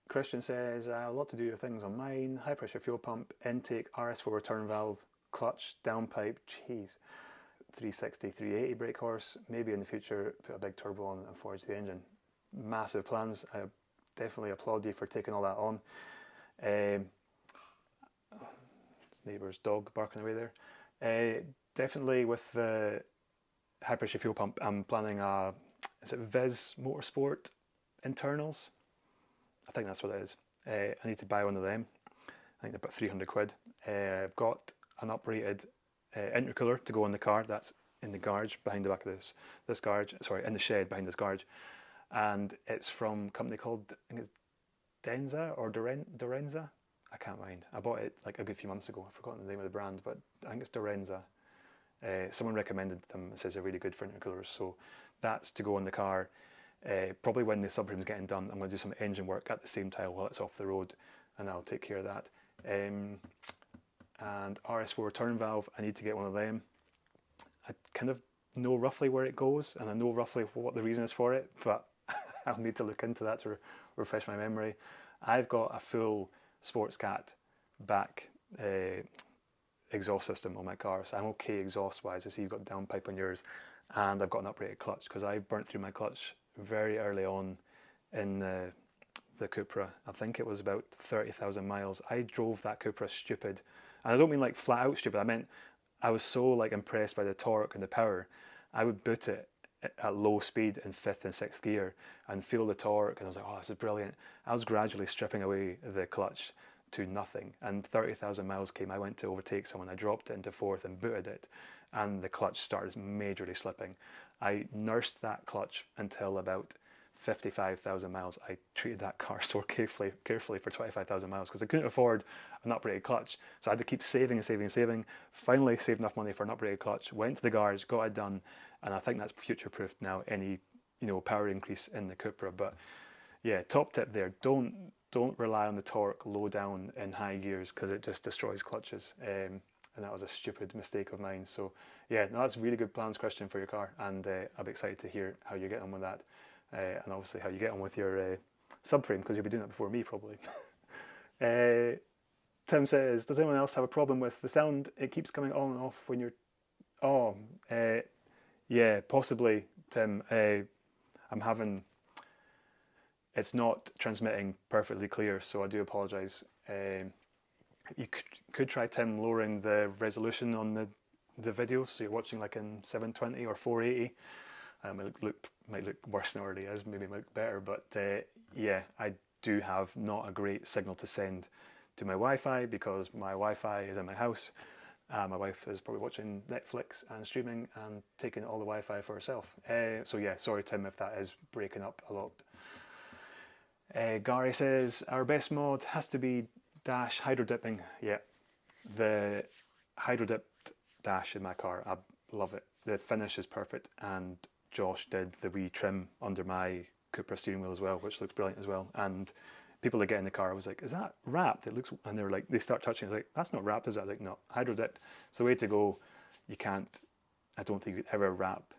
Christian says, a lot to do with things on mine. High pressure fuel pump, intake, RS4 return valve, clutch, downpipe, jeez, 360, 380 brake horse. Maybe in the future put a big turbo on and forge the engine. Massive plans. I definitely applaud you for taking all that on. Neighbour's dog barking away there. Definitely with the high pressure fuel pump, I'm planning a, is it Viz Motorsport internals? I think that's what it is. I need to buy one of them. I think they're about 300 quid. I've got an uprated intercooler to go in the car. That's in the garage behind the back of this garage. Sorry, in the shed behind this garage. And it's from a company called, I think it's Denza or Dorenza. I can't mind. I bought it like a good few months ago. I've forgotten the name of the brand, but I think it's Dorenza. Someone recommended them and says they're really good for intercoolers. So that's to go in the car. Probably when the subframe's getting done, I'm going to do some engine work at the same time while it's off the road, and I'll take care of that. And RS4 return valve, I need to get one of them. I kind of know roughly where it goes, and I know roughly what the reason is for it, but I'll need to look into that to refresh my memory. I've got a full Sports Cat back exhaust system on my car, so I'm okay exhaust wise. I see you've got downpipe on yours, and I've got an uprated clutch because I burnt through my clutch very early on in the Cupra. I think it was about 30,000 miles. I drove that Cupra stupid, and I don't mean like flat out stupid. I meant I was so like impressed by the torque and the power. I would boot it at low speed in 5th and 6th gear and feel the torque, and I was like, oh, this is brilliant. I was gradually stripping away the clutch to nothing, and 30,000 miles came. I went to overtake someone, I dropped it into 4th and booted it, and the clutch started majorly slipping. I nursed that clutch until about 55,000 miles. I treated that car so carefully for 25,000 miles because I couldn't afford an upgraded clutch. So I had to keep saving and saving and saving. Finally saved enough money for an upgraded clutch, went to the garage, got it done, and I think that's future-proofed now, any power increase in the Cupra. But yeah, top tip there, don't rely on the torque low down in high gears because it just destroys clutches. And that was a stupid mistake of mine. So yeah, no, that's a really good plans question for your car, and I'm excited to hear how you get on with that. And obviously how you get on with your subframe, because you'll be doing that before me probably. Tim says, does anyone else have a problem with the sound? It keeps coming on and off when you're... yeah, possibly, Tim. I'm having... It's not transmitting perfectly clear, so I do apologise. You could try, Tim, lowering the resolution on the video, so you're watching like in 720 or 480. Might look worse than it already is, maybe might look better, but yeah, I do have not a great signal to send to my Wi-Fi because my Wi-Fi is in my house. My wife is probably watching Netflix and streaming and taking all the Wi-Fi for herself. So yeah, sorry Tim if that is breaking up a lot. Gary says, our best mod has to be dash hydro dipping. Yeah, the hydro dipped dash in my car, I love it. The finish is perfect, and Josh did the wee trim under my Cupra steering wheel as well, which looks brilliant as well. And people that get in the car, I was like, is that wrapped? It looks, and they were like, they start touching it, like, that's not wrapped, is it? I was like, no, hydro dipped. It's the way to go. You can't, I don't think you could ever wrap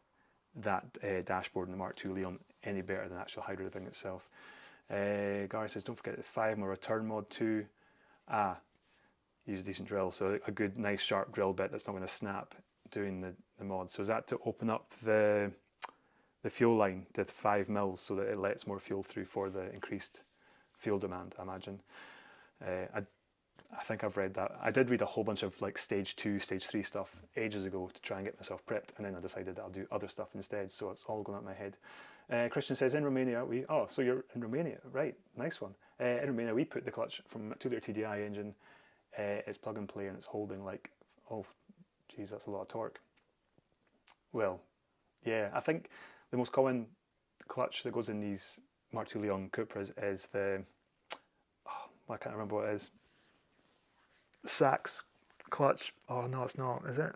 that dashboard in the Mark II Leon any better than actual hydro dipping itself. Gary says, don't forget the 5 more return mod too. Use a decent drill, so a good, nice, sharp drill bit that's not going to snap doing the mod. So is that to open up the fuel line to 5 mils so that it lets more fuel through for the increased fuel demand, I imagine. I think I've read that. I did read a whole bunch of like stage 2, stage 3 stuff ages ago to try and get myself prepped, and then I decided that I'll do other stuff instead, so it's all going up my head. Christian says, in Romania, so you're in Romania, right, nice one. In Romania, we put the clutch from a 2-litre TDI engine, it's plug and play, and it's holding like, oh, geez, that's a lot of torque. Well, yeah, I think the most common clutch that goes in these Mark II Leon Cupras is the, I can't remember what it is. Sachs clutch. Oh no, it's not, is it?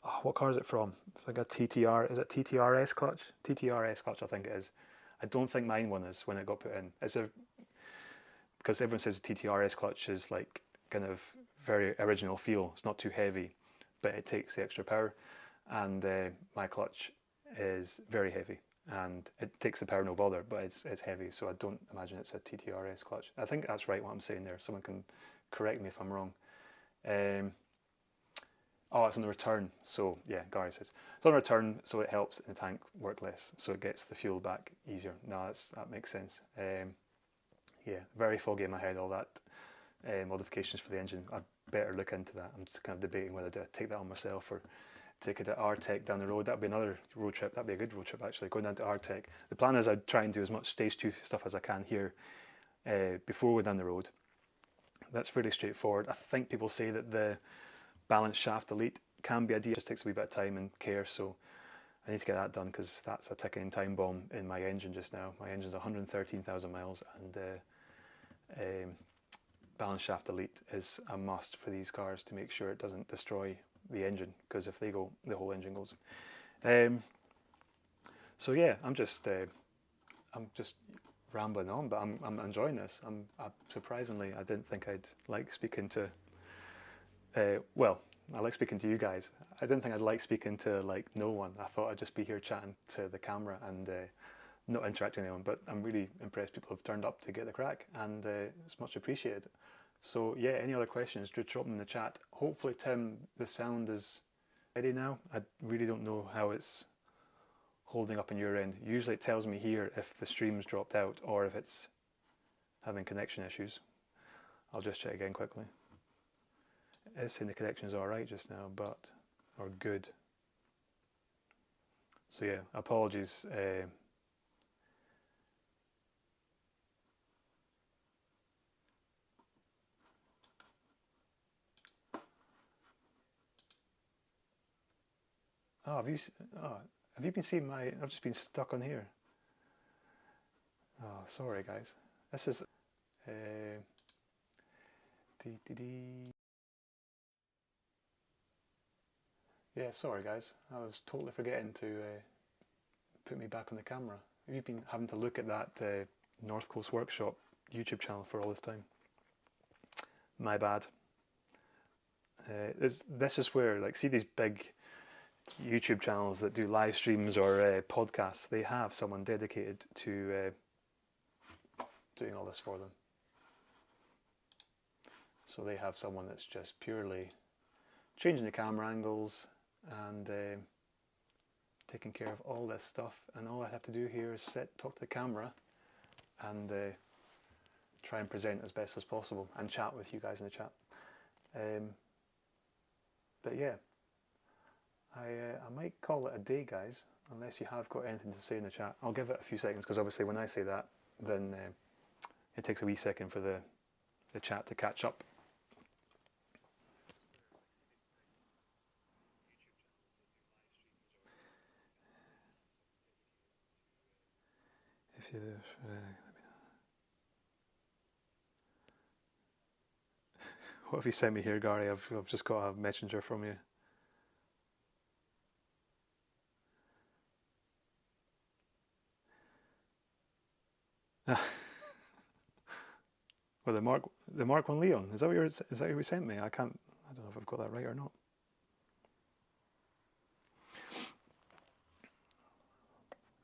Oh, what car is it from? It's like a TTR, is it TTRS clutch? TTRS clutch, I think it is. I don't think mine one is when it got put in. Because everyone says the TTRS clutch is like kind of very original feel. It's not too heavy, but it takes the extra power. And my clutch is very heavy, and it takes the power no bother, but it's heavy, so I don't imagine it's a TTRS clutch. I think that's right what I'm saying there. Someone can correct me if I'm wrong. Oh, it's on the return. So yeah, Gary says it's on return, so it helps the tank work less, so it gets the fuel back easier. No, that makes sense. Yeah, very foggy in my head, all that modifications for the engine. I'd better look into that. I'm just kind of debating whether to take that on myself or take it to Artec down the road. That'd be another road trip. That'd be a good road trip actually, going down to Artec. The plan is I'd try and do as much stage 2 stuff as I can here before we're down the road. That's fairly straightforward. I think people say that the balance shaft delete can be a deal. It just takes a wee bit of time and care, so I need to get that done because that's a ticking time bomb in my engine just now. My engine's 113,000 miles, and balance shaft delete is a must for these cars to make sure it doesn't destroy the engine, because if they go, the whole engine goes. So yeah, I'm just rambling on, but I'm enjoying this. Surprisingly, I didn't think I'd like speaking to. Well, I like speaking to you guys. I didn't think I'd like speaking to like no one. I thought I'd just be here chatting to the camera and not interacting with anyone. But I'm really impressed people have turned up to get the crack, and it's much appreciated. So yeah, any other questions, just drop them in the chat. Hopefully, Tim, the sound is ready now. I really don't know how it's holding up on your end. Usually it tells me here if the stream's dropped out or if it's having connection issues. I'll just check again quickly. It's saying the connection's alright just now, or good. So yeah, apologies. Oh, have you been seeing my? I've just been stuck on here. Oh, sorry guys. This is. Yeah, sorry guys. I was totally forgetting to put me back on the camera. You've been having to look at that North Coast Workshop YouTube channel for all this time. My bad. This is where, like, see these big YouTube channels that do live streams or podcasts, they have someone dedicated to doing all this for them. So they have someone that's just purely changing the camera angles and taking care of all this stuff, and all I have to do here is talk to the camera and try and present as best as possible and chat with you guys in the chat. But yeah, I might call it a day, guys, unless you have got anything to say in the chat. I'll give it a few seconds, because obviously when I say that, then it takes a wee second for the chat to catch up. If you what have you sent me here, Gary? I've just got a messenger from you. Well, the Mark 1 Leon, is that what you sent me? I don't know if I've got that right or not.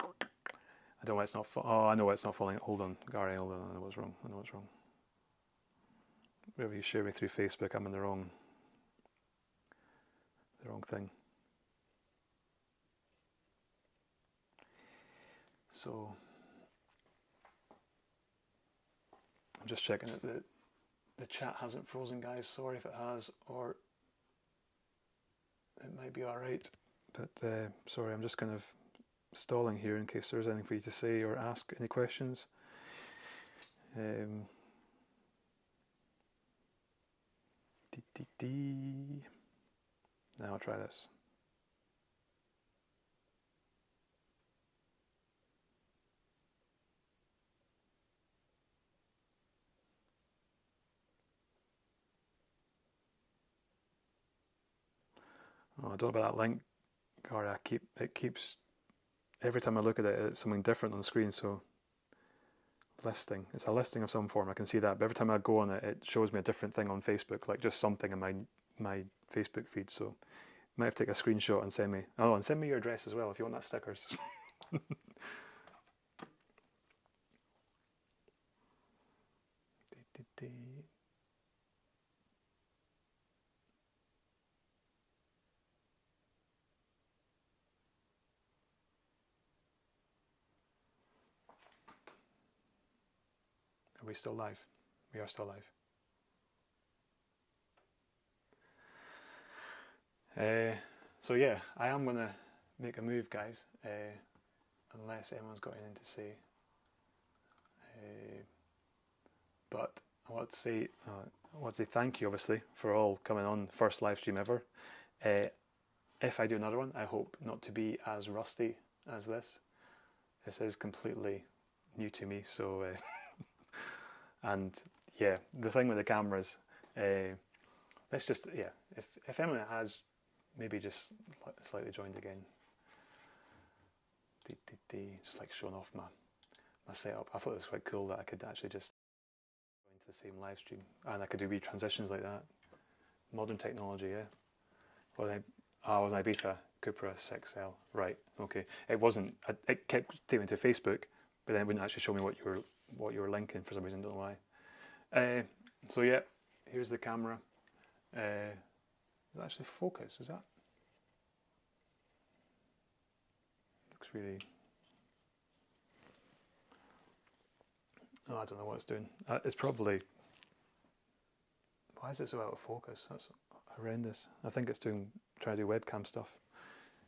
I don't know why it's not. I know why it's not falling. Hold on, Gary. Hold on. I know what's wrong. Whenever you share me through Facebook, I'm in the wrong thing. So I'm just checking that the chat hasn't frozen, guys. Sorry if it has, or it might be all right. But sorry, I'm just kind of stalling here in case there's anything for you to say or ask any questions. Now I'll try this. Oh, I don't know about that link, Gary. It keeps every time I look at it, it's something different on the screen. So listing, it's a listing of some form. I can see that, but every time I go on it, it shows me a different thing on Facebook, like just something in my Facebook feed. So you might have to take a screenshot and send me. Oh, and send me your address as well if you want that stickers. Are we still live? We are still live. So yeah, I am going to make a move, guys, unless anyone's got anything to say. But I want to say thank you, obviously, for all coming on. First live stream ever. If I do another one, I hope not to be as rusty as this. This is completely new to me, so and yeah, the thing with the cameras, let's just, yeah, if anyone has maybe just slightly joined again, just like showing off my setup. I thought it was quite cool that I could actually just go into the same live stream and I could do wee transitions like that. Modern technology, yeah. Well, I was an Ibiza Cupra 6L, right? Okay, it wasn't. It kept taking me to Facebook, but then it wouldn't actually show me what you were linking for some reason. Don't know why. So yeah, here's the camera. Is it actually focus? Is that? Looks really. Oh, I don't know what it's doing. It's probably. Why is it so out of focus? That's horrendous. I think it's trying to do webcam stuff.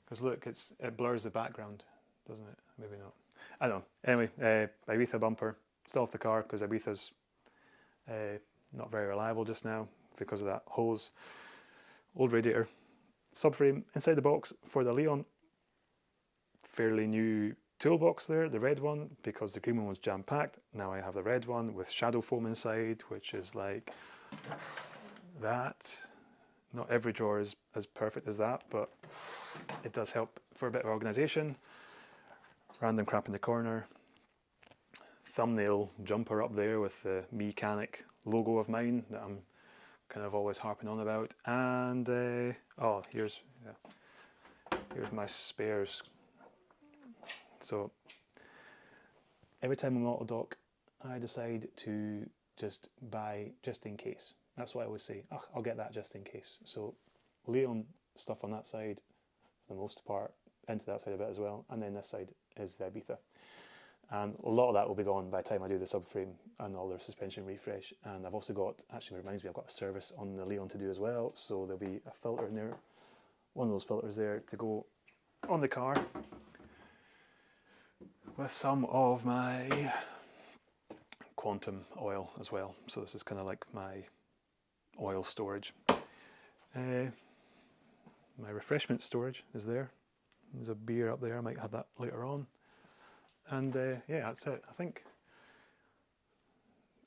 Because look, it blurs the background, doesn't it? Maybe not. I don't know. Anyway, Ibiza bumper. Still off the car because Ibiza's not very reliable just now because of that hose. Old radiator. subframe inside the box for the Leon. Fairly new toolbox there, the red one, because the green one was jam-packed. Now I have the red one with shadow foam inside, which is like that. Not every drawer is as perfect as that, but it does help for a bit of organisation. Random crap in the corner. Thumbnail jumper up there with the Mechanic logo of mine that I'm kind of always harping on about. And oh, here's my spares. So every time I'm auto dock, I decide to just buy just in case. That's what I always say. Oh, I'll get that just in case. So Leon stuff on that side, for the most part, into that side a bit as well. And then this side is the Ibiza. And a lot of that will be gone by the time I do the subframe and all their suspension refresh. And I've also got, actually reminds me, I've got a service on the Leon to do as well. So there'll be a filter in there, one of those filters there to go on the car with some of my quantum oil as well. So this is kind of like my oil storage. My refreshment storage is there. There's a beer up there, I might have that later on. And yeah, that's it. I think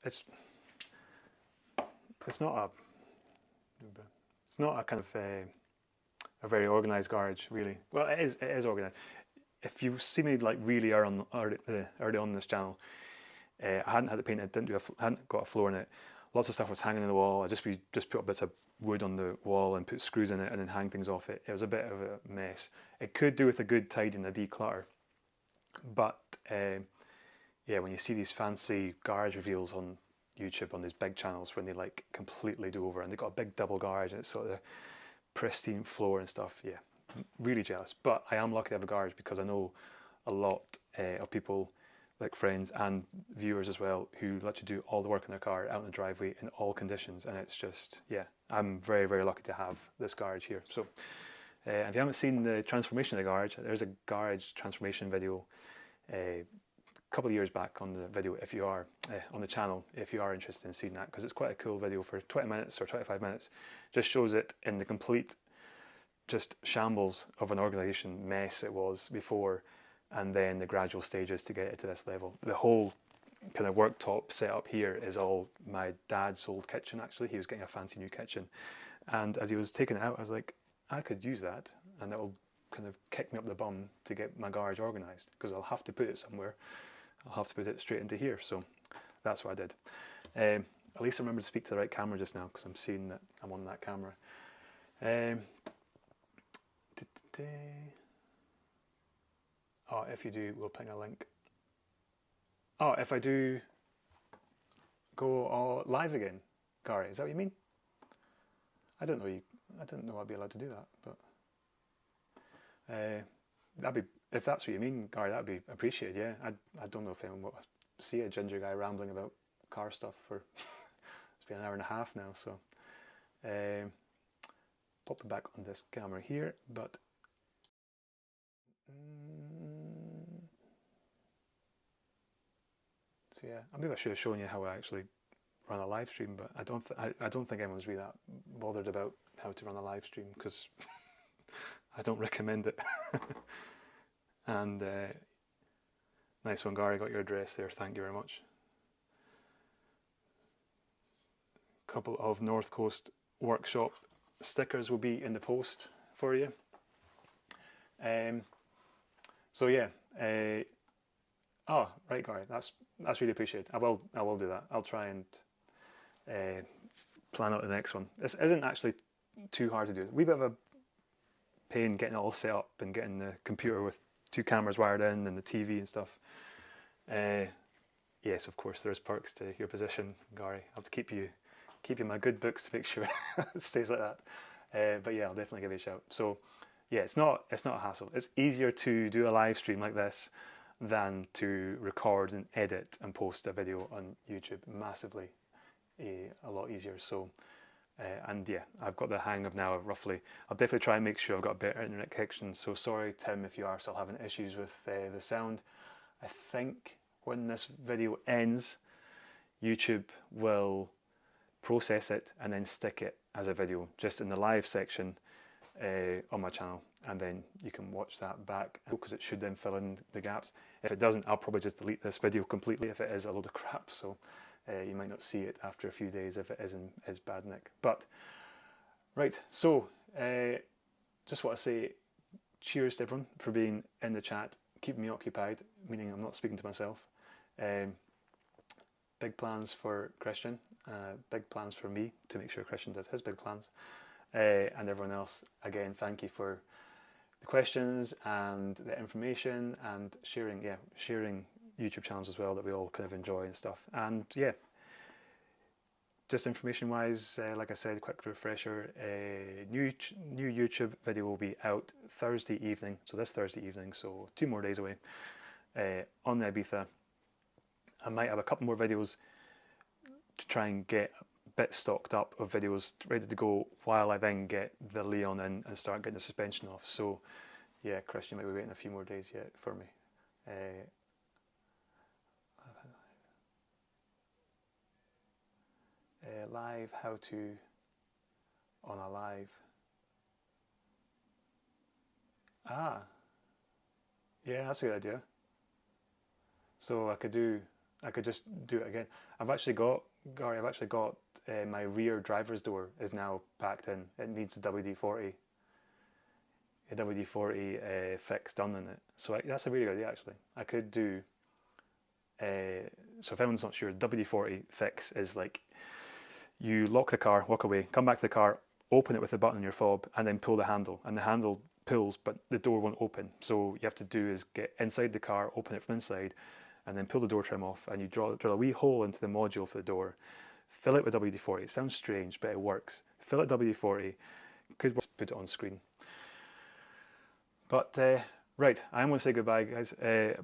it's not a kind of a very organised garage, really. Well, it is organised. If you see me like really early on this channel, I hadn't had it painted, hadn't got a floor in it. Lots of stuff was hanging on the wall. I just put up bits of wood on the wall and put screws in it and then hang things off it. It was a bit of a mess. It could do with a good tidying, a declutter. But yeah, when you see these fancy garage reveals on YouTube on these big channels when they like completely do over and they've got a big double garage and it's sort of pristine floor and stuff, yeah, really jealous. But I am lucky to have a garage because I know a lot of people, like friends and viewers as well, who let you do all the work in their car out in the driveway in all conditions, and it's just, yeah, I'm very, very lucky to have this garage here. So if you haven't seen the transformation of the garage, there's a garage transformation video a couple of years back on the video, if you are on the channel, if you are interested in seeing that, because it's quite a cool video for 20 minutes or 25 minutes. Just shows it in the complete just shambles of an organisation mess it was before, and then the gradual stages to get it to this level. The whole kind of worktop setup here is all my dad's old kitchen. Actually, he was getting a fancy new kitchen, and as he was taking it out, I was like, I could use that, and that will kind of kick me up the bum to get my garage organised, because I'll have to put it somewhere. I'll have to put it straight into here, so that's what I did. At least I remember to speak to the right camera just now, because I'm seeing that I'm on that camera. Oh, if you do, we'll ping a link. Oh, if I do go live again, Gary, is that what you mean? I didn't know I'd be allowed to do that, but that'd be, if that's what you mean, Gary, that'd be appreciated. Yeah, I don't know if anyone will see a ginger guy rambling about car stuff for it's been an hour and a half now. So pop it back on this camera here, but so yeah, maybe I should have shown you how I actually run a live stream, but I don't think anyone's really that bothered about how to run a live stream, because I don't recommend it. And nice one, Gary, got your address there, thank you very much. A couple of North Coast Workshop stickers will be in the post for you. So yeah, oh right, Gary, that's really appreciated. I will do that. I'll try and plan out the next one. This isn't actually too hard to do. A wee bit of a pain getting it all set up and getting the computer with 2 cameras wired in and the TV and stuff. Yes, of course, there's perks to your position, Gary. I have to keep you my good books to make sure it stays like that. But yeah, I'll definitely give you a shout. So yeah, it's not a hassle. It's easier to do a live stream like this than to record and edit and post a video on YouTube. Massively a lot easier. So and yeah, I've got the hang of now roughly. I'll definitely try and make sure I've got a better internet connection. So sorry, Tim, if you are still having issues with the sound. I think when this video ends, YouTube will process it and then stick it as a video just in the live section. on my channel, and then you can watch that back, because it should then fill in the gaps. If it doesn't, I'll probably just delete this video completely if it is a load of crap, so you might not see it after a few days if it is bad nick. But right, so just want to say cheers to everyone for being in the chat, keeping me occupied, meaning I'm not speaking to myself. Big plans for Christian, big plans for me to make sure Christian does his big plans, and everyone else. Again, thank you for the questions and the information and sharing YouTube channels as well that we all kind of enjoy and stuff. And yeah, just information wise, like I said, quick refresher, new YouTube video will be out Thursday evening, so this Thursday evening, so 2 more days away, on the Ibiza. I might have a couple more videos to try and get a bit stocked up of videos ready to go while I then get the Leon in and start getting the suspension off. So yeah, Christian might be waiting a few more days yet for me. Live, how to on a live. Yeah, that's a good idea. So I could just do it again. I've actually got my rear driver's door is now packed in. It needs a WD-40 fix done in it. So that's a really good idea actually. I could do, so if anyone's not sure, WD-40 fix is like, you lock the car, walk away, come back to the car, open it with the button on your fob, and then pull the handle. And the handle pulls, but the door won't open. So you have to do is get inside the car, open it from inside, and then pull the door trim off, and you drill a wee hole into the module for the door, fill it with WD-40. It sounds strange, but it works. Fill it WD-40, could put it on screen. But right, I'm going to say goodbye, guys.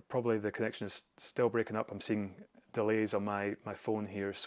Probably the connection is still breaking up. I'm seeing delays on my phone here, so